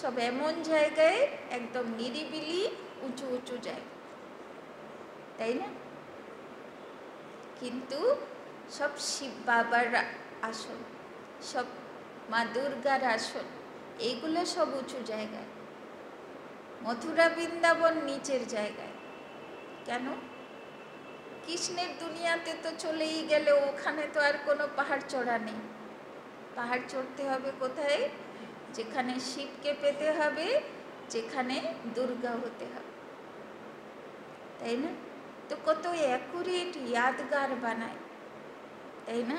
সব এমন জায়গায় একদম নিরিবিলি উঁচু উঁচু জায়গা, তাই না? কিন্তু সব শিব বাবার আসন, সব মা দুর্গার আসন, এইগুলো সব উঁচু জায়গায়। মথুরা বৃন্দাবন নিচের জায়গায়। কেন? কৃষ্ণের দুনিয়াতে তো চলেই গেল, ওখানে তো আর কোনো পাহাড় চড়া নেই। পাহাড় চড়তে হবে কোথায়? যেখানে শিবকে পেতে হবে, যেখানে দুর্গা হতে হবে, তাই না? तो কত অ্যাকুরেট यादगार बनाए, তাই না?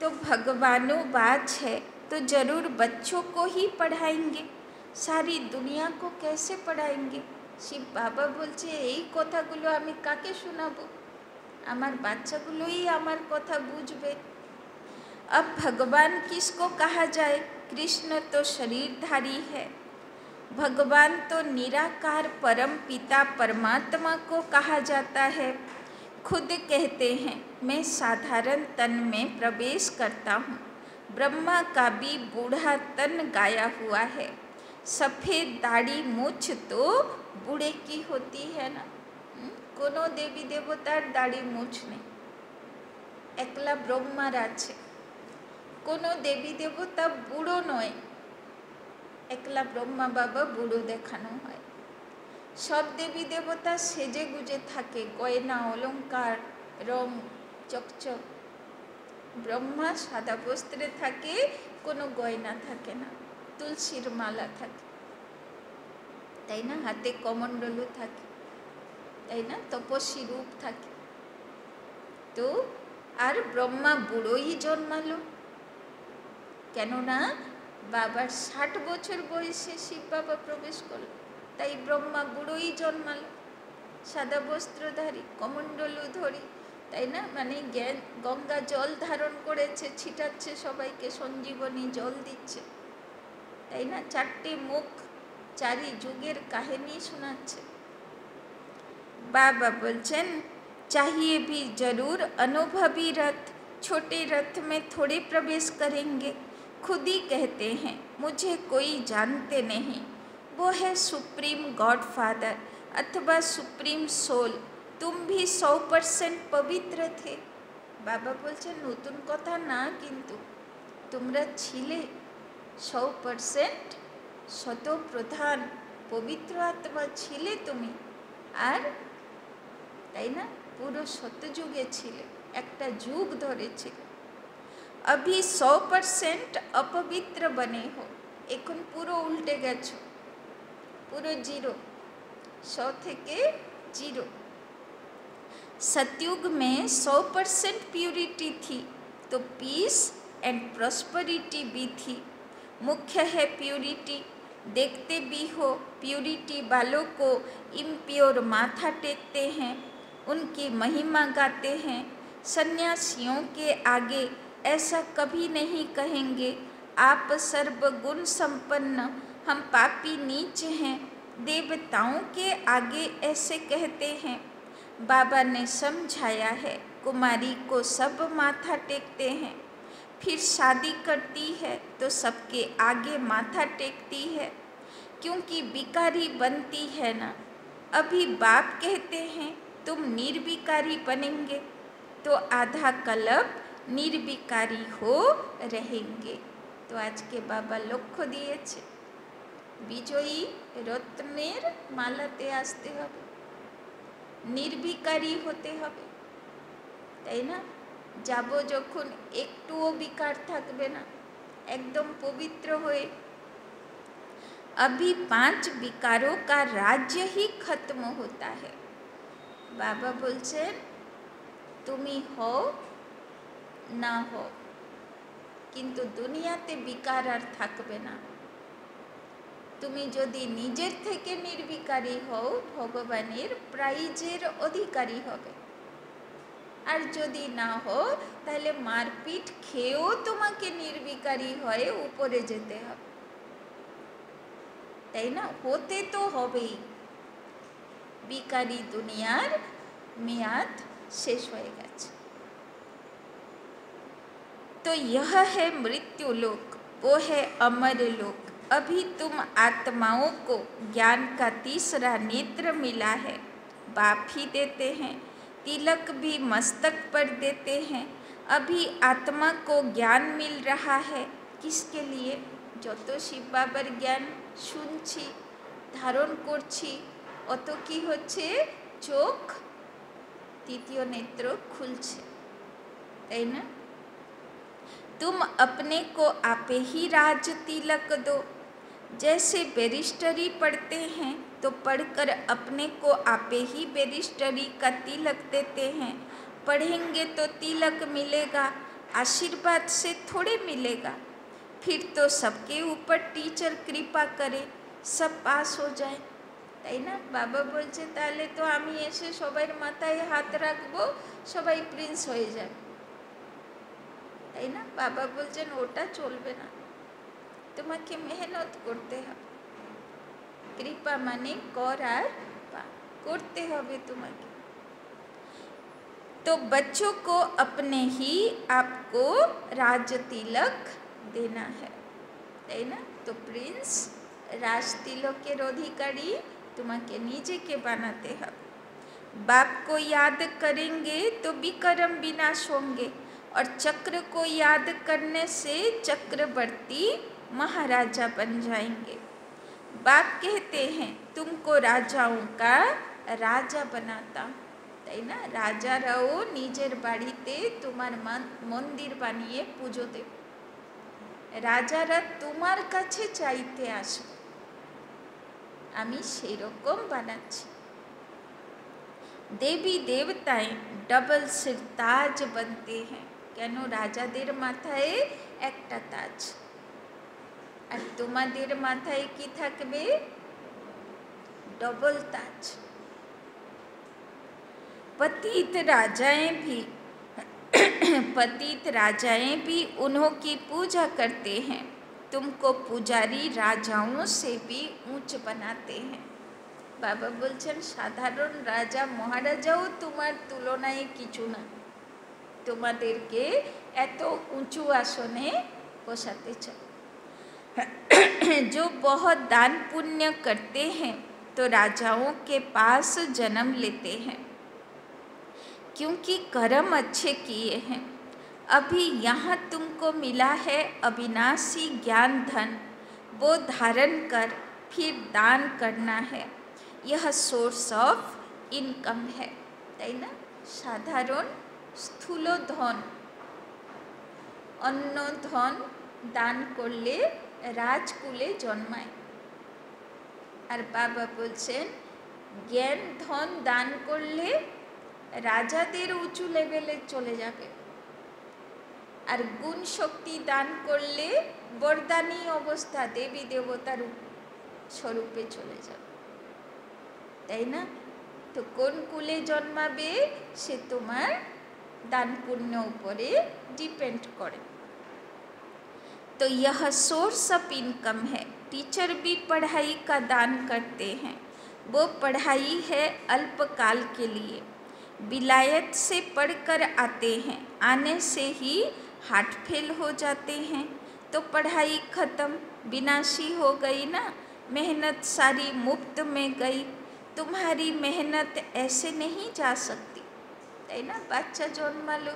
तो भगवानो बात है तो जरूर बच्चों को ही पढ़ाएंगे, सारी दुनिया को कैसे पढ़ाएंगे? শিব বাবা বলছে এই কথাগুলো আমি কাকে শোনাবো? আমার বাচ্চাগুলোই আমার কথা বুঝবে। अब भगवान किसको कहा जाए? कृष्ण तो शरीरधारी है, भगवान तो निराकार परम पिता परमात्मा को कहा जाता है। खुद कहते हैं मैं साधारण तन में प्रवेश करता हूँ, ब्रह्मा का भी बूढ़ा तन गाया हुआ है, सफ़ेद दाढ़ी मूछ तो बूढ़े की होती है ना। कोनो देवी देवतार दाढ़ी मूछ नहीं, एकला ब्रह्मार आछे। कोनो देवी देवता बुड़ो नय, एकला ब्रह्मा बाबा बुड़ो देखानो है। सब देवी देवता सेजे गुजे थाके, गयना अलंकार रंग चकचक। ब्रह्मा सादा बस्त्रे थाके, कोनो गयना थाके ना, तुलसीर माला थाके, ताई ना, हाथे कमंडलू थाके, ताई ना, तपस्वी रूप थाके। तो आर ब्रह्मा बुड़ोई जन्मालो, केनना बाबार 60 বছর বয়সে শিব বাবা প্রবেশ করল, তাই ব্রহ্মা বুড়োই জন্মালো, সাদা বস্ত্রধারী, কমণ্ডলুধরী, তাই না? মানে জ্ঞান গঙ্গা জল ধারণ করেছে, ছিটাচ্ছে সবাইকে, সঞ্জীবনী জল দিচ্ছে, তাই না? 4টে মুখ, 4 যুগের কাহিনী শোনাচ্ছে। बाबा बोलचन चाहिए भी जरूर अनुभवी रथ, छोटे रथ में थोड़े प्रवेश करेंगे। खुद ही कहते हैं मुझे कोई जानते नहीं, वो है सुप्रीम गॉड फादर अथवा सुप्रीम सोल, तुम भी 100% पवित्र थे। बाबा बोलचन नतून कथा ना, किन्तु तुमरा छिले 100% शत प्रधान पवित्र आत्मा छिले तुमी, আর তাই না, পুরো শতযুগে ছিলে, একটা যুগ ধরে ছিল। अभी 100% अपवित्र बने हो, এখন পুরো উল্টে গেছো, পুরো জিরো, 100 থেকে 0। सतयुग में 100% प्यूरिटी थी, तो पीस एंड प्रॉस्पेरिटी भी थी। मुख्य है प्यूरिटी, देखते भी हो प्यूरिटी वालों को इम्प्योर माथा टेकते हैं, उनकी महिमा गाते हैं। सन्यासियों के आगे ऐसा कभी नहीं कहेंगे आप सर्वगुण संपन्न, हम पापी नीच हैं, देवताओं के आगे ऐसे कहते हैं। बाबा ने समझाया है कुमारी को सब माथा टेकते हैं, फिर शादी करती है तो सबके आगे माथा टेकती है, क्योंकि बिकारी बनती है ना। अभी बाप कहते हैं तुम निर्विकारी बनेंगे, तो आधा कल्प निर्विकारी हो रहेंगे। तो आज के बाबा लक्ष्य दिएছে বিজয়ী রত্নের মালাতে আসতে হবে, নির্বিকারী হতে হবে, তাই না? যাব যখন একটুও বিকার থাকবে না, একদম পবিত্র হয়ে। अभी 5 विकारों का राज्य ही खत्म होता है। बाबा बोलছেন তুমি হও না হও, কিন্তু দুনিয়াতে বিকার আর থাকবে না। তুমি যদি নিজের থেকে নির্বিকারী হও ভগবানের প্রাইজের অধিকারী হবে, আর যদি না হও তাহলে মারপিট খেয়েও তোমাকে নির্বিকারী হয়ে উপরে যেতে হবে, তাই না? হতে তো হবেই, বিকারী দুনিয়ার মেয়াদ शेष हो गया। तो यह है मृत्यु लोक, वो है अमर लोक। अभी तुम आत्माओं को ज्ञान का तीसरा नेत्र मिला है, बाप ही देते हैं, तिलक भी मस्तक पर देते हैं। अभी आत्मा को ज्ञान मिल रहा है, किसके लिए? जो तो शिव बाबार ज्ञान सुनছি धारण করছি, অত কি হচ্ছে? চোখ तृतीय नेत्र खुलছে, তাই না? तुम अपने को आपे ही राज तिलक दो। जैसे बैरिस्टरी पढ़ते हैं तो पढ़कर अपने को आपे ही बैरिस्टरी का तिलक देते हैं। पढ़ेंगे तो तिलक मिलेगा, आशीर्वाद से थोड़े मिलेगा। फिर तो सबके ऊपर टीचर कृपा करे, सब पास हो जाए, তাই না? বাবা বলছে তাহলে তো আমি এসে সবার মাথায় হাত রাখবো, সবাই প্রিন্স হয়ে যাবে, তাই না? বাবা বলছেন ওটা চলবে না, তোমাকে মেহনত করতে হবে। কৃপা মানে কর আর পা, করতে হবে তোমাকে। तो बच्चों को अपने ही आपको राज तिलक देना है, তাই না? तो प्रिंस राज तिलकेर अधिकारी तुम्हें नीचे के बनाते हैं। बाप को याद करेंगे तो विक्रम विनाश होंगे, और चक्र को याद करने से चक्रवर्ती महाराजा बन जाएंगे। बाप कहते हैं तुमको राजाओं का राजा बनाता, তাই না? রাজারাও নিজের বাড়িতে তোমার মন্দির বানিয়ে পুজো দেবে, রাজারা তোমার কাছে চাইতে আসবে, আমি সেই রকম বানাচ্ছি। দেবী দেবতাएं डबल सिर ताज बनते हैं, কেন? রাজাদের মাথায় একটা তাজ, আর তোমাদের মাথায় কি থাকবে? डबल ताज। पतित राजाएं भी उन्हों की पूजा करते हैं, तुमको पुजारी राजाओं से भी ऊंच बनाते हैं। बाबा बोलছেন সাধারণ রাজা মহারাজাও তোমার তুলনায় কিছু না, তোমাদেরকে এত উঁচু আসনে বসাতে চায়। जो बहुत दान पुण्य करते हैं तो राजाओं के पास जन्म लेते हैं, क्योंकि कर्म अच्छे किए हैं। अभी यहाँ तुमको मिला है अविनाशी ज्ञान धन, वो धारण कर फिर दान करना है, यह सोर्स ऑफ इनकम है, তাই না? সাধারণ স্থূল ধন, অন্য ধন দান করলে রাজকুলে জন্মায়, আর বাবা বলছেন জ্ঞান ধন দান করলে রাজাদের উঁচু লেভেলে চলে যাবে, আর গুণ শক্তি দান করলে বরদানী অবস্থা দেবী দেবতার স্বরূপে চলে যাবে, তাই না? তো কোন কুলে জন্মাবে সে তোমার दान पुण्य ऊपरे डिपेंड करे। तो यह सोर्स ऑफ इनकम है। टीचर भी पढ़ाई का दान करते हैं, वो पढ़ाई है अल्पकाल के लिए। विलायत से पढ़कर आते हैं, आने से ही हार्ट फेल हो जाते हैं, तो पढ़ाई ख़त्म, विनाशी हो गई ना, मेहनत सारी मुफ्त में गई। तुम्हारी मेहनत ऐसे नहीं जा सकती, তাই না? বাচ্চা জন্মালো,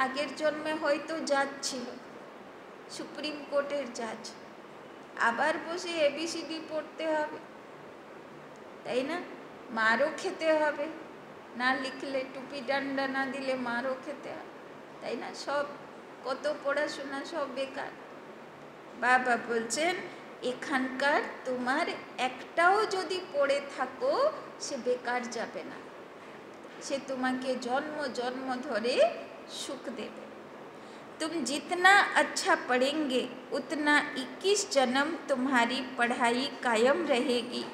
আগের জন্মে হয়তো জাজ ছিল, সুপ্রিম কোর্টের জাজ, আবার বসে এবিসিডি পড়তে হবে, তাই না? মারও খেতে হবে, না লিখলে টুপি ডান্ডা না দিলে মারও খেতে হবে, তাই না? সব কত পড়াশোনা সব বেকার। বাবা বলছেন এখানকার তোমার একটাও যদি পড়ে থাকো সে বেকার যাবে না, সে তোমাকে জন্ম জন্ম ধরে সুখ দেবে। तुम जितना अच्छा पढ़ेंगे उतना 21 जन्म तुम्हारी पढ़ाई कायम रहेगी।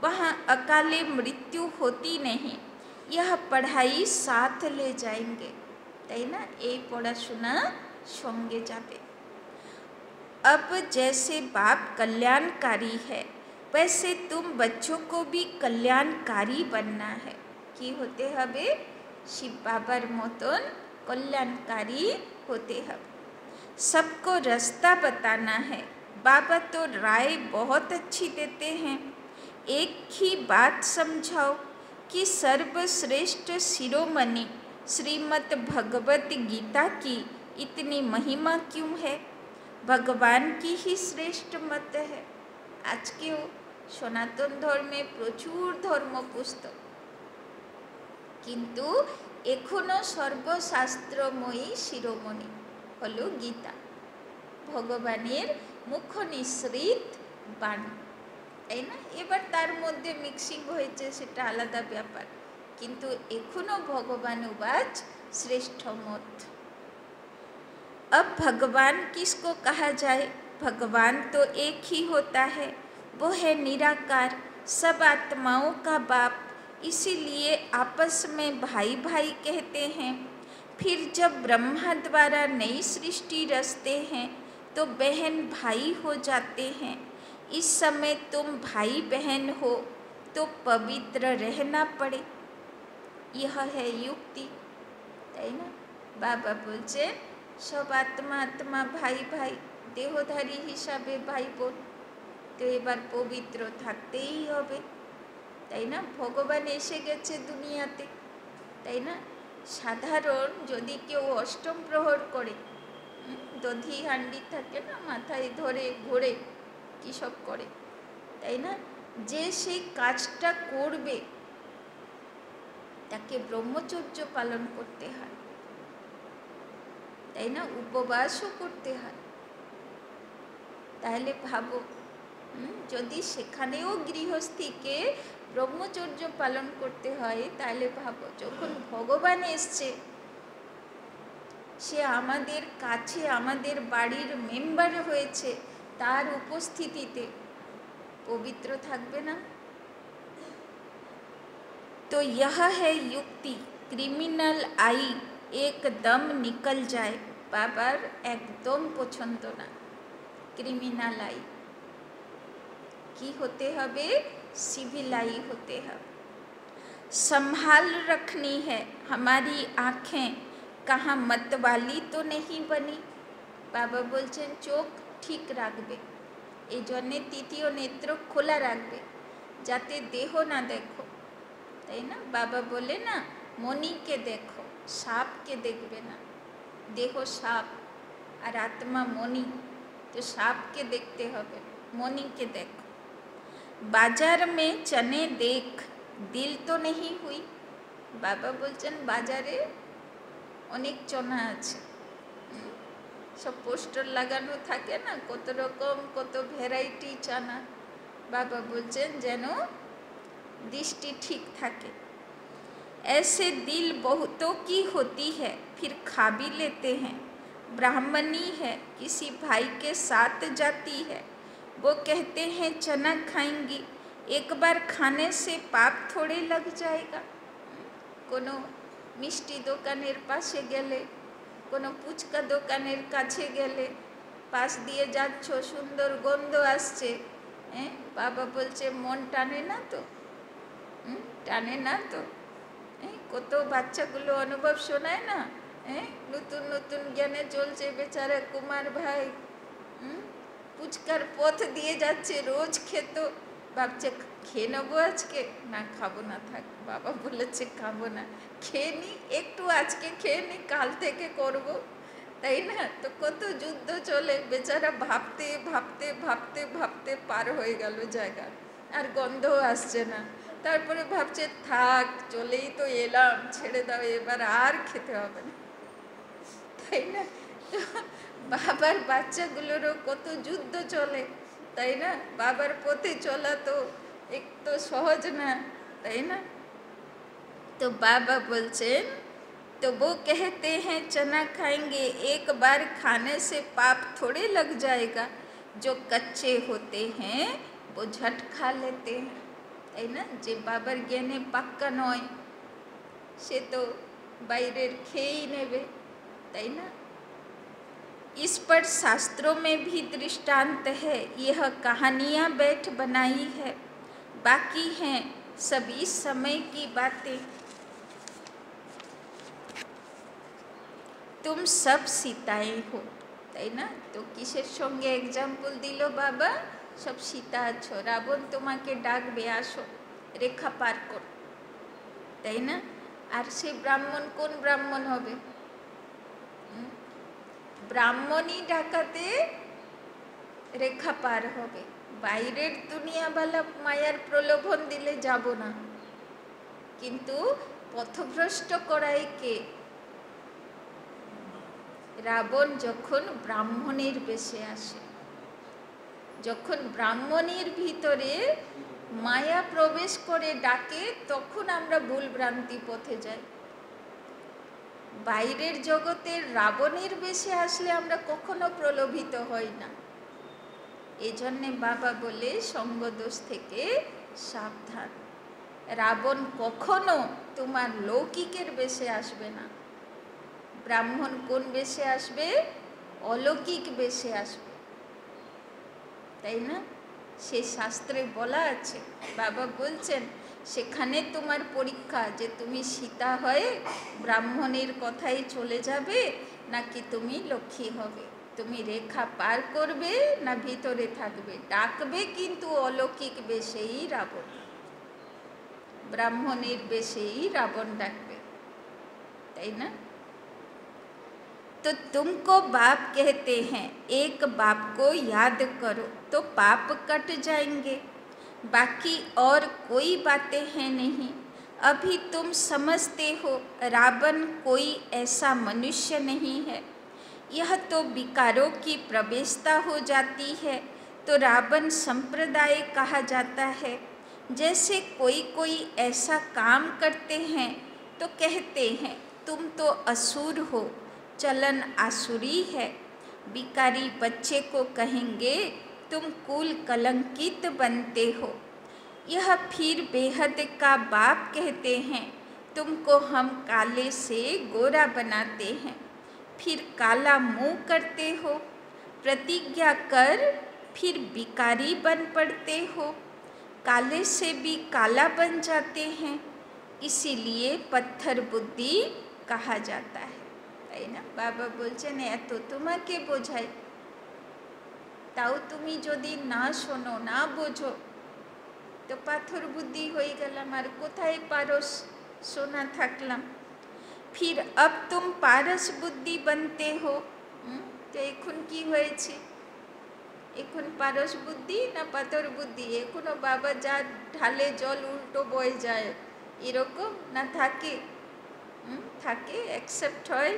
वहाँ अकाले मृत्यु होती नहीं, यह पढ़ाई साथ ले जाएंगे। ताई ना ये पढ़ाशोना संगे जाबे। अब जैसे बाप कल्याणकारी है वैसे तुम बच्चों को भी कल्याणकारी बनना है। कि होते हबे शिव बाबार मतन कल्याणकारी होते हबे। सबको रास्ता बताना है। बाबा तो राय बहुत अच्छी देते हैं। एक ही बात समझाओ कि सर्वश्रेष्ठ शिरोमणि श्रीमद् भगवत गीता की इतनी महिमा क्यों है? भगवान की ही श्रेष्ठ मत है। आज के सनातन धर्मे प्रचुर धर्म पुस्तक, किन्तु एखोनो सर्वशास्त्रमयी शिरोमणि हलो गीता, भगवानेर मुख निःसृत बाणी। ताई ना एबार तार मध्य मिक्सिंग होयेछे सेटा आलादा ब्यापार, किन्तु एखोनो भगवानुवाच श्रेष्ठ मत। अब भगवान किसको कहा जाए? भगवान तो एक ही होता है, वो है निराकार, सब आत्माओं का बाप। इसीलिए आपस में भाई भाई कहते हैं। फिर जब ब्रह्मा द्वारा नई सृष्टि रचते हैं तो बहन भाई हो जाते हैं। इस समय तुम भाई बहन हो तो पवित्र रहना पड़े, यह है युक्ति। ताई ना बाबा बोलছে सब आत्मा आत्मा भाई भाई देहधारी हिसाबे भाई बोन, तो एबार पवित्र थाकतेई होबे। ताई ना भगवान एसे गेছে दुनियाते। ताई ना साधारण यदि केउ अष्टम प्रहर करे, दधि हांडी थाके ना माथाय धरे घोरे कि सब करे, ताई ना जे सेई काजटा करबे ताके ब्रह्मचर्य पालन करते हैं। ताई ना उपवासও করতে হয়। তাহলে ভাবো যদি সেখানেও গৃহস্থীকে ব্রহ্মচর্য পালন করতে হয়, তাহলে ভাবো যখন ভগবান এসছে সে আমাদের কাছে আমাদের বাড়ির মেম্বার হয়েছে, তার উপস্থিতিতে পবিত্র থাকবে না? तो यह है युक्ति। क्रिमिनल आई एकदम निकल जाए, बाबार एकदम पसंद ना क्रिमिनल आई। की होते हबे? सिविल आई होते हबे। संभाल रखनी है हमारी आँखें, कहाँ मतवाली तो नहीं बनी। बाबा बोलছেন चोख ठीक राखबे, এই জন্যে তৃতীয় নেত্র খোলা রাখবে যাতে দেহ না দেখো। তাই না বাবা বলে না মণিকে দেখো, সাপকে দেখবে না। দেহ সাপ আর আত্মা মণি, তো সাপকে দেখতে হবে, মণিকে দেখো। বাজার में चने देख दिल तो नहीं हुई। বাবা বলছেন বাজারে অনেক চনা আছে, সব পোস্টার লাগানো থাকে না, কত রকম কত ভ্যারাইটি চানা। বাবা বলছেন যেন दृष्टि ठीक थाके। ऐसे दिल बहुतों की होती है, फिर खा भी लेते हैं। ब्राह्मणी है, किसी भाई के साथ जाती है, वो कहते हैं चना खाएंगी, एक बार खाने से पाप थोड़े लग जाएगा। कोनो मिष्टि दोकानेर पाशे गेले, कोनो पुचका दोकानेर काछे गेले, पास दिए जाच्छो, सुंदर गंध आसছে, बाबा बोलছে मन टाने ना तो, टाने ना तो। কত বাচ্চাগুলো অনুভব শোনায় না, নতুন নতুন জ্ঞানে চলছে বেচারা কুমার ভাই, পুচকার পথ দিয়ে যাচ্ছে, রোজ খেত, ভাবছে খেয়ে নেবো আজকে, না খাবো না, থাক বাবা বলেছে খাবো না, খেয়ে নি একটু, আজকে খেয়ে নি কাল থেকে করব। তাই না? তো কত যুদ্ধ চলে, বেচারা ভাবতে ভাবতে ভাবতে ভাবতে পার হয়ে গেল জায়গা, আর গন্ধও আসছে না। তারপরে ভাবছে থাক চলেই তো এলাম, ছেড়ে দাও, এবার আর খেতে হবে না। তাই না? বাবার বাচ্চাগুলোরও কত যুদ্ধ চলে, তাই না? বাবার পথে চলা তো একটু সহজ না, তাই না? তো বাবা বলছেন, तो वो कहते हैं चना खाएंगे, एक बार खाने से पाप थोड़े लग जाएगा। जो कच्चे होते हैं वो झट खा लेते हैं, है ना। जे बाबर गेने पाक्का नय से तो बाइरेर खेई नेबे, ताई ना। इस पर शास्त्रों में भी दृष्टांत है। यह कहानियाँ बैठ बनाई है, बाकी हैं सब इस समय की बातें। तुम सब सीताएं हो, ताई ना। तो किसेर संगे एग्जाम्पल दिलो बाबा, सब सीता आछो, रावण तुम्हें डाकबे आसो, रेखा पार करो, ताई ना। और से ब्राह्मण कोन ब्राह्मण होबे? ब्राह्मणी डाकाते रेखा पार होबे। बाइरेर दुनिया वाला मायार प्रलोभन दिले जाबो ना, किन्तु पथभ्रष्ट कराय के? रावण जखन ब्राह्मणेर बेशे आसे, जखन ब्राह्मणेर भीतरे माया प्रवेश करे डाके, तखन आमरा भूल भ्रांति पथे जाई। बाइरेर जगते रावणेर बेशे आसले आमरा कखनो प्रलोभित हई ना। एजन्य बाबा बोले संगदोष थेके साबधान। रावण कखनो तुम्हार लौकिकेर बेशे आसबे ना। ब्राह्मण कोन बेशे आसबे? अलौकिक बेशे आसबे, ताई ना। से शास्त्रे बला आछे, बाबा बोलছেন सेखाने तुम्हार परीक्षा जे तुमी सीता हये ब्राह्मणेर कथाई चले जाबे नाकि तुमी लक्ष्मी होबे, तुमी रेखा पार करबे ना भीतरे थाकबे। डाकबे किन्तु अलौकिक बेशेई रावण, ब्राह्मणेर बेशेई रावण डाकबे, ताई ना। तो तुमको बाप कहते हैं, एक बाप को याद करो तो पाप कट जाएंगे, बाकी और कोई बातें हैं नहीं। अभी तुम समझते हो रावण कोई ऐसा मनुष्य नहीं है। यह तो विकारों की प्रवेशता हो जाती है तो रावण संप्रदाय कहा जाता है। जैसे कोई कोई ऐसा काम करते हैं तो कहते हैं तुम तो असुर हो, चलन आसुरी है। बिकारी बच्चे को कहेंगे तुम कुल कलंकित बनते हो। यह फिर बेहद का बाप कहते हैं तुमको हम काले से गोरा बनाते हैं, फिर काला मुंह करते हो। प्रतिज्ञा कर फिर बिकारी बन पड़ते हो, काले से भी काला बन जाते हैं, इसीलिए पत्थर बुद्धि कहा जाता है, ताई ना। बाबा बोलছেন এত তোমাকে বোঝাই, তাও তুমি যদি না শোনো না বোঝো तो पाथर बुद्धि हो गलम और कोथाय पारस सोना थाकलाम। फिर अब तुम पारस बुद्धि बनते हो। तो एखुन की होयेछे? एखुन पारस बुद्धि ना पाथर बुद्धि? एखुनो बाबा जा ढाले जल उल्टो बये जाए एरकम ना थाके? थाके एक्सेप्ट होय।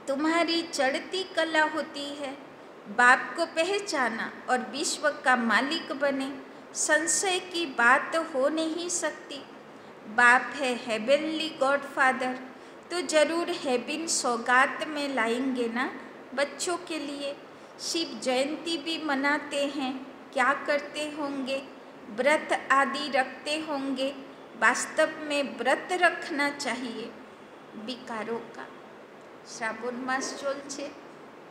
तुम्हारी चढ़ती कला होती है बाप को पहचाना और विश्व का मालिक बने, संशय की बात हो नहीं सकती। बाप है हेवनली गॉडफादर, तो जरूर हेवन सौगात में लाएंगे ना बच्चों के लिए। शिव जयंती भी मनाते हैं, क्या करते होंगे? व्रत आदि रखते होंगे। वास्तव में व्रत रखना चाहिए विकारों का। श्रावण मास चलছে,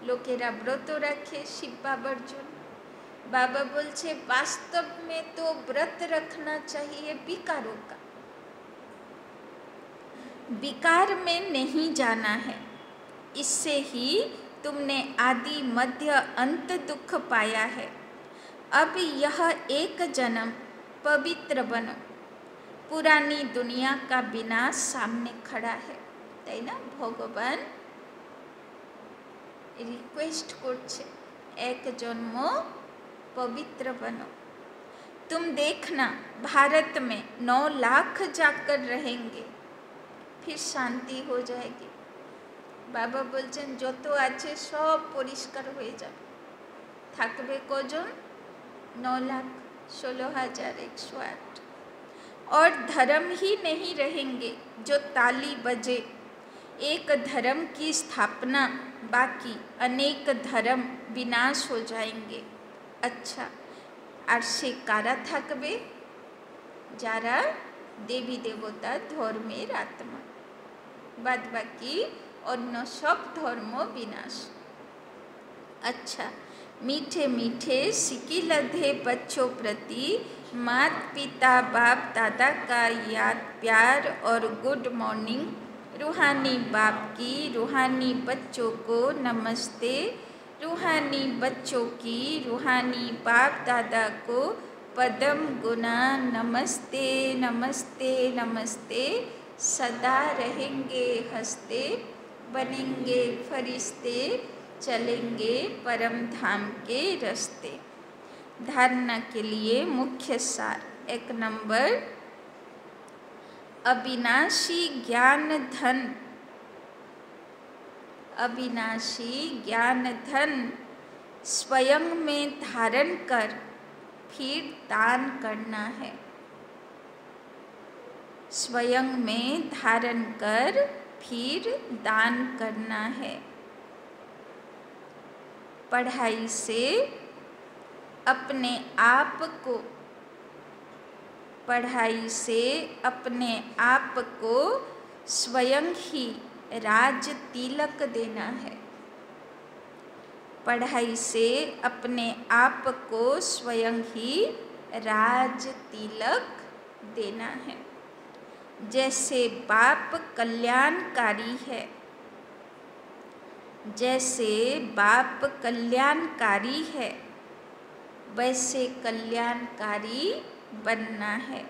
लोकेरा व्रत रखे शिव बाबार जन्य। बाबा बोलছে वास्तव में तो व्रत रखना चाहिए विकारों का। विकार में नहीं जाना है, इससे ही तुमने आदि मध्य अंत दुख पाया है। अब यह एक जन्म पवित्र बनो, पुरानी दुनिया का विनाश सामने खड़ा है, ताई ना। भगवान रिक्वेस्ट करছে एक जन्म पवित्र बनो। तुम देखना भारत में 9 लाख जाकर रहेंगे, फिर शांति हो जाएगी। बाबा बोलছেন যত আছে সব পরিষ্কার হয়ে যাবে। থাকবে কজন? 9 লাখ 16,108। और धर्म ही नहीं रहेंगे जो ताली बजे। एक धर्म की स्थापना, बाकी अनेक धर्म विनाश हो जाएंगे। अच्छा, আর সে কারা থাকবে? যারা দেবী দেবতা ধর্মের আত্মা, বাদ বাকি অন্য সব ধর্ম বিনাশ। अच्छा, मीठे मीठे सिक्की लधे बच्चों प्रति माता पिता बाप दादा का याद प्यार और गुड मॉर्निंग। रूहानी बाप की रूहानी बच्चों को नमस्ते। रूहानी बच्चों की रूहानी बाप दादा को पदम गुना नमस्ते नमस्ते नमस्ते। सदा रहेंगे हंसते, बनेंगे फरिश्ते, चलेंगे परम धाम के रास्ते। धारणा के लिए मुख्य सार। 1 नंबर, अविनाशी ज्ञान धन। अविनाशी ज्ञान धन स्वयं में धारण कर फिर दान करना है। स्वयं में धारण कर फिर दान करना है। पढ़ाई से अपने आप को, पढ़ाई से अपने आप को स्वयं ही राज तिलक देना है। पढ़ाई से अपने आप को स्वयं ही राज तिलक देना है। जैसे बाप कल्याणकारी है, जैसे बाप कल्याणकारी है, वैसे कल्याणकारी बनना है।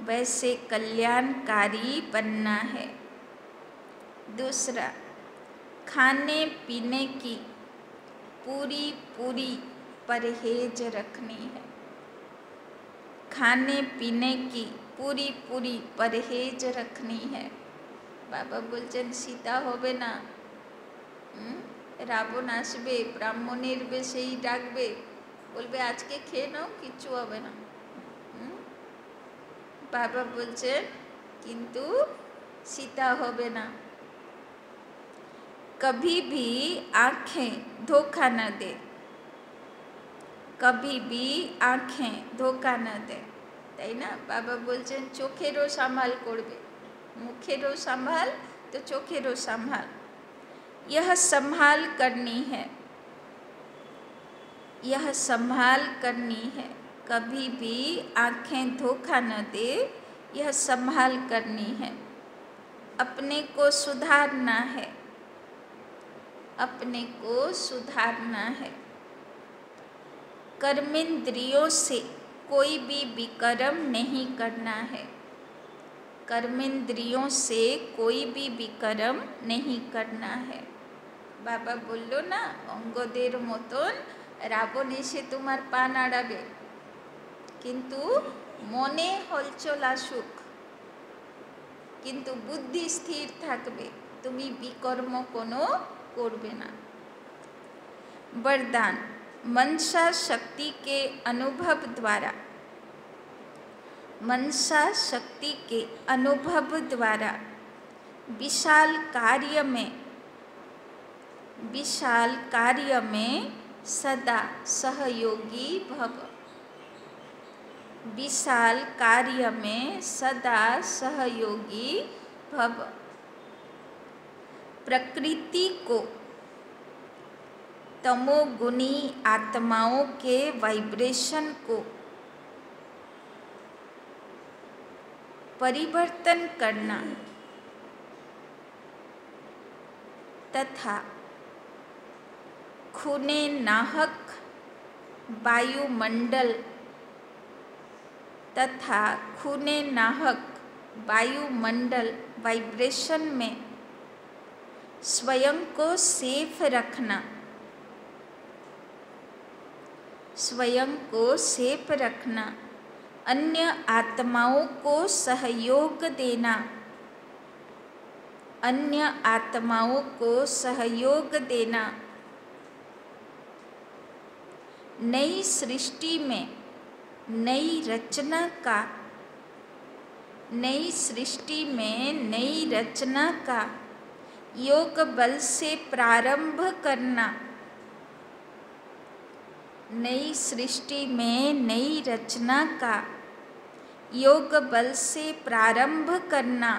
वैसे कल्याणकारी बनना है। दूसरा, खाने पीने की पूरी पूरी परहेज रखनी है। खाने पीने की पूरी पूरी परहेज रखनी है। बाबा बोलছেন सीता होबे ना, रावण आसबे, ब्राह्मणेर बेशेই डाकबे, बोलबे आज के खेয়ে नाও, किच्छु होबे ना। बाबा बोलছেন किन्तु सीता होबे ना। कभी भी आँखें धोखा न दे, कभी भी आँखें धोखा न दे, ताई ना। बाबा बोलছেন चोखेरो सम्भाल करबे, मुखेरो संभाल तो चोखेरो संभाल। यह संभाल करनी है, यह संभाल करनी है। कभी भी आँखें धोखा न दे, यह संभाल करनी है। अपने को सुधारना है, अपने को सुधारना है। कर्मेंद्रियों से कोई भी विकर्म नहीं करना है। कर्मेंद्रियों से कोई भी विकर्म नहीं करना है। बाबा बोल्लो ना, अंगदेर मतन रावण एसे तुम्हार पा नाड़ाबे, किन्तु मने हलचल आसुक, किन्तु बुद्धि स्थिर थाकबे, तुमी विकर्म कोनो करबे ना। वरदान, मनसा शक्ति के अनुभव द्वारा, मनसा शक्ति के अनुभव द्वारा विशाल कार्य में सदा सहयोगी भव। विशाल कार्य में सदा सहयोगी भव। प्रकृति को तमोगुणी आत्माओं के वाइब्रेशन को परिवर्तन करना तथा खूने नाहक वायुमंडल तथा खूने नाहक वायुमंडल वाइब्रेशन में स्वयं को सेफ रखना, स्वयं को सेफ रखना। अन्य आत्माओं को सहयोग देना, अन्य आत्माओं को सहयोग देना। नई सृष्टि में नई रचना का, नई सृष्टि में नई रचना का योग बल से प्रारंभ करना। नई सृष्टि में नई रचना का योग बल से प्रारंभ करना।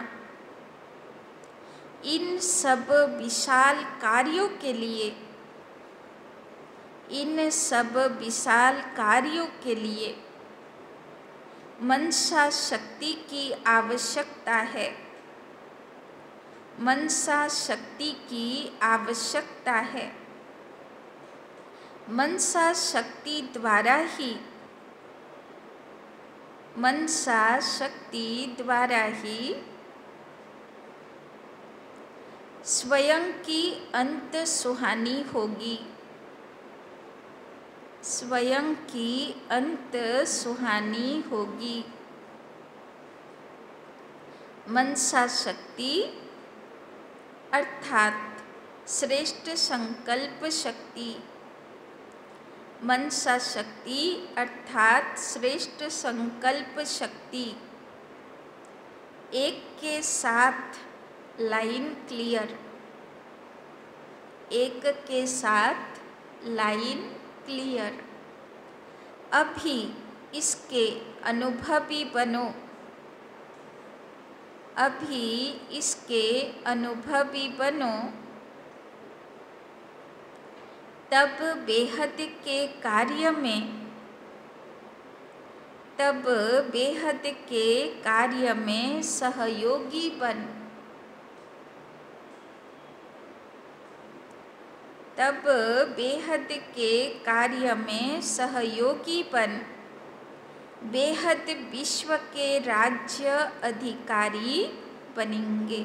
इन सब विशाल कार्यों के लिए, इन सब विशाल कार्यों के लिए मनसा शक्ति की आवश्यकता है। मनसा शक्ति की आवश्यकता है। मनसा शक्ति द्वारा ही, मनसा शक्ति द्वारा ही स्वयं की अंत सुहानी होगी। स्वयं की अंत सुहानी होगी। मनसा शक्ति अर्थात श्रेष्ठ संकल्प शक्ति। मनसा शक्ति अर्थात श्रेष्ठ संकल्प शक्ति। एक के साथ लाइन क्लियर, एक के साथ लाइन क्लियर। अभी इसके अनुभवी बनो, अभी इसके अनुभवी बनो। तब बेहद के कार्य में, तब बेहद के कार्य में सहयोगी बन। तब बेहद के कार्य में सहयोगी बन। बेहद विश्व के राज्य अधिकारी बनेंगे।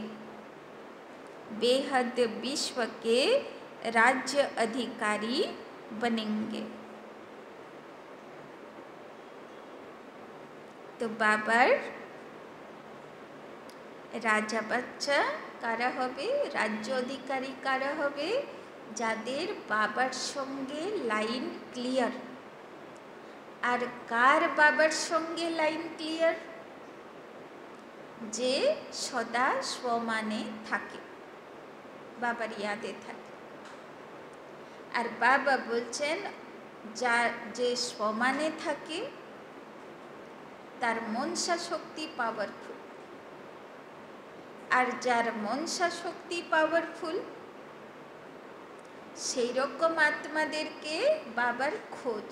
बेहद विश्व के राज्य अधिकारी बनेंगे। तो बाबर राजा बच्चा कारा होबे, राज्य अधिकारी कारा होबे, जादेर बाবার संगे लाइन क्लियर। আর কার বাবার সঙ্গে লাইন ক্লিয়ার? যে সদা স্বমানে থাকে, বাবার ইয়াদে থাকে। আর বাবা বলছেন যে স্বমানে থাকে তার মনসা শক্তি পাওয়ারফুল। আর যার মনসা শক্তি পাওয়ারফুল সেই রকম আত্মাদেরকে বাবার খোঁজ।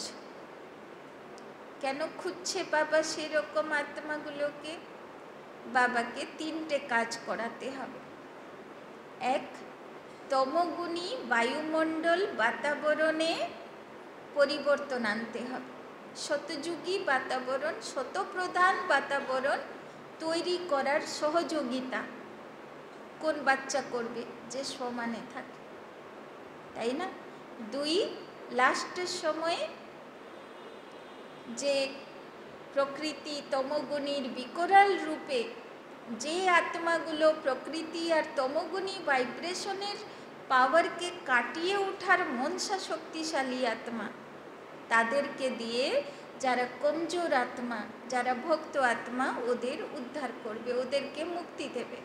কেন খুঁজছে বাবা সেই রকম আত্মাগুলোকে? বাবাকে তিনটে কাজ করাতে হবে। এক, তমগুণী বায়ুমণ্ডল বাতাবরণে পরিবর্তন আনতে হবে। শতযুগী বাতাবরণ, শতপ্রধান বাতাবরণ তৈরি করার সহযোগিতা কোন বাচ্চা করবে? যে সমানে থাকে, তাই না? দুই, লাস্টের সময়ে যে প্রকৃতি তমগুণীর বিকরাল রূপে যে আত্মাগুলো প্রকৃতি আর তমগুণী ভাইব্রেশনের পাওয়ারকে কাটিয়ে ওঠার মনসা শক্তিশালী আত্মা, তাদেরকে দিয়ে যারা কমজোর আত্মা, যারা ভক্ত আত্মা, ওদের উদ্ধার করবে, ওদেরকে মুক্তি দেবে।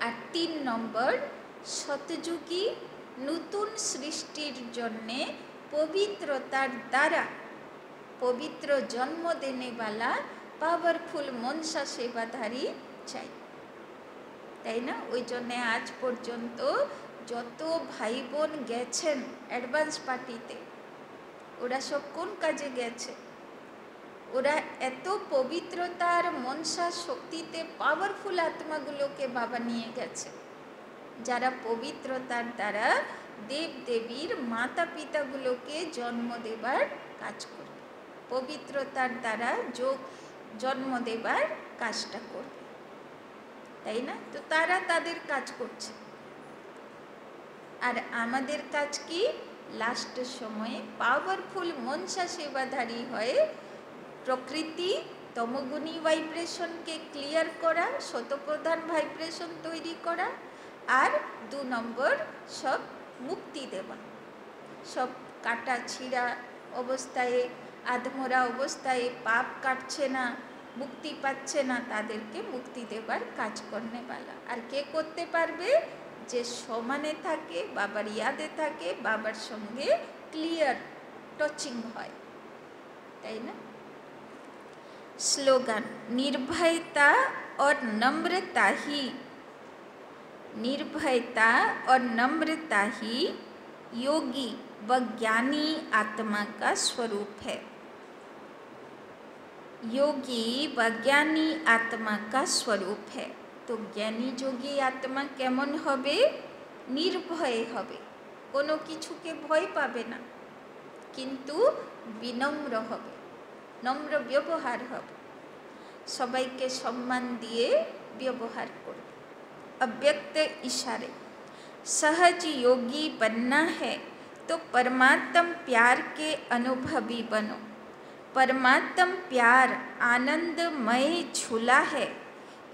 আর 3 নম্বর, শতযুগী নতুন সৃষ্টির জন্যে পবিত্রতার দ্বারা পবিত্র জন্ম দেনেওয়ালা পাওয়ারফুল মনসা সেবাধারী চাই, তাই না? ওই জন্যে আজ পর্যন্ত যত ভাই বোন গেছেন অ্যাডভান্স পার্টিতে, ওরা সব কোন কাজে গেছে? ওরা এত পবিত্রতার মনসা শক্তিতে পাওয়ারফুল আত্মাগুলোকে বাবা নিয়ে গেছে, যারা পবিত্রতার দ্বারা দেব দেবীর মাতা পিতাগুলোকে জন্ম দেবার কাজ করবে, পবিত্রতার দ্বারা জন্ম দেবার কাজটা করবে, তাই না? তো তারা তাদের কাজ করছে। আর আমাদের কাজ কি? লাস্টের সময়ে পাওয়ারফুল মনসা সেবাধারী হয়ে প্রকৃতি তমগুণী ভাইব্রেশনকে ক্লিয়ার করা, শতপ্রধান ভাইব্রেশন তৈরি করা, আর 2 নম্বর সব মুক্তি দেওয়া। সব কাটা ছিঁড়া অবস্থায় আধমরা অবস্থায় পাপ কাটছে না, মুক্তি পাচ্ছে না, তাদেরকে মুক্তি দেবার কাজ করনেওয়ালা। আর কে করতে পারবে? যে সমানে থাকে, বাবার ইয়াদে থাকে, বাবার সঙ্গে ক্লিয়ার টাচিং হয়, তাই না? स्लोगन निर्भयता और नम्रता ही, निर्भयता और नम्रता ही योगी व ज्ञानी आत्मा का स्वरूप है। योगी व ज्ञानी आत्मा का स्वरूप है। तो ज्ञानी योगी आत्मा केमन हबे? निर्भय हबे, कोनो किछुके भय पाबे ना, किन्तु विनम्र हबे, নম্র ব্যবহার হবে, সবাইকে সম্মান দিয়ে ব্যবহার করবে। अव्यक्त इशारे सहज योगी बनना है तो परमात्म प्यार के अनुभवी बनो। परमात्म प्यार आनंदमय झूला है।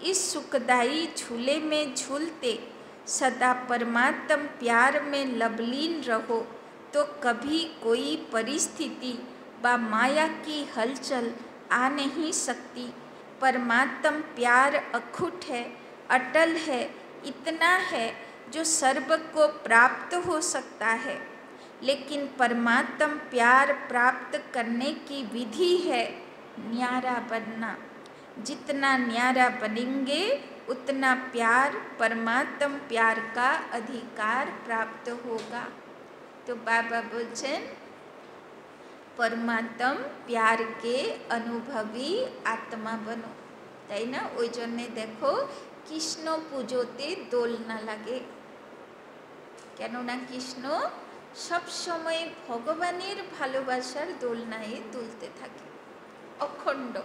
इस सुखदायी झूले में झूलते सदा परमात्म प्यार में लवलीन रहो तो कभी कोई परिस्थिति व माया की हलचल आ नहीं सकती। परमात्म प्यार अखुट है, अटल है, इतना है जो सर्व को प्राप्त हो सकता है। लेकिन परमात्म प्यार प्राप्त करने की विधि है न्यारा बनना। जितना न्यारा बनेंगे उतना प्यार, परमात्म प्यार का अधिकार प्राप्त होगा। तो बाबा बोलছেন परमात्म प्यार के अनुभवी आत्मा बनो, তাই না? ওই জন্যে দেখো কৃষ্ণ পুজোতে দোলনা লাগে, কেননা কৃষ্ণ সবসময় ভগবানের ভালোবাসার দোলনায় দুলতে থাকে, অখণ্ড,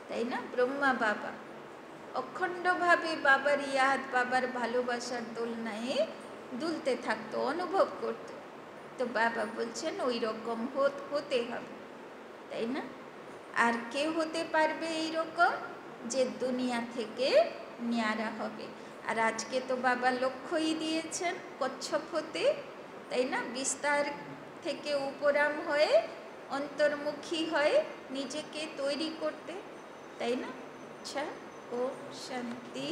তাই না? ব্রহ্মা বাবা অখণ্ডভাবে বাবার ইয়াদ, বাবার ভালোবাসার দোলনায় দুলতে থাকতো, অনুভব করত। তো বাবা বলছেন ওই রকম হতে হবে, তাই না? আর কে হতে পারবে এই রকম? যে দুনিয়া থেকে ন্যারা হবে। আর আজকে তো বাবা লক্ষ্যই দিয়েছেন কচ্ছপ হতে, তাই না? বিস্তার থেকে উপরাম হয়ে অন্তর্মুখী হয়ে নিজেকে তৈরি করতে, তাই না? আচ্ছা, ও শান্তি।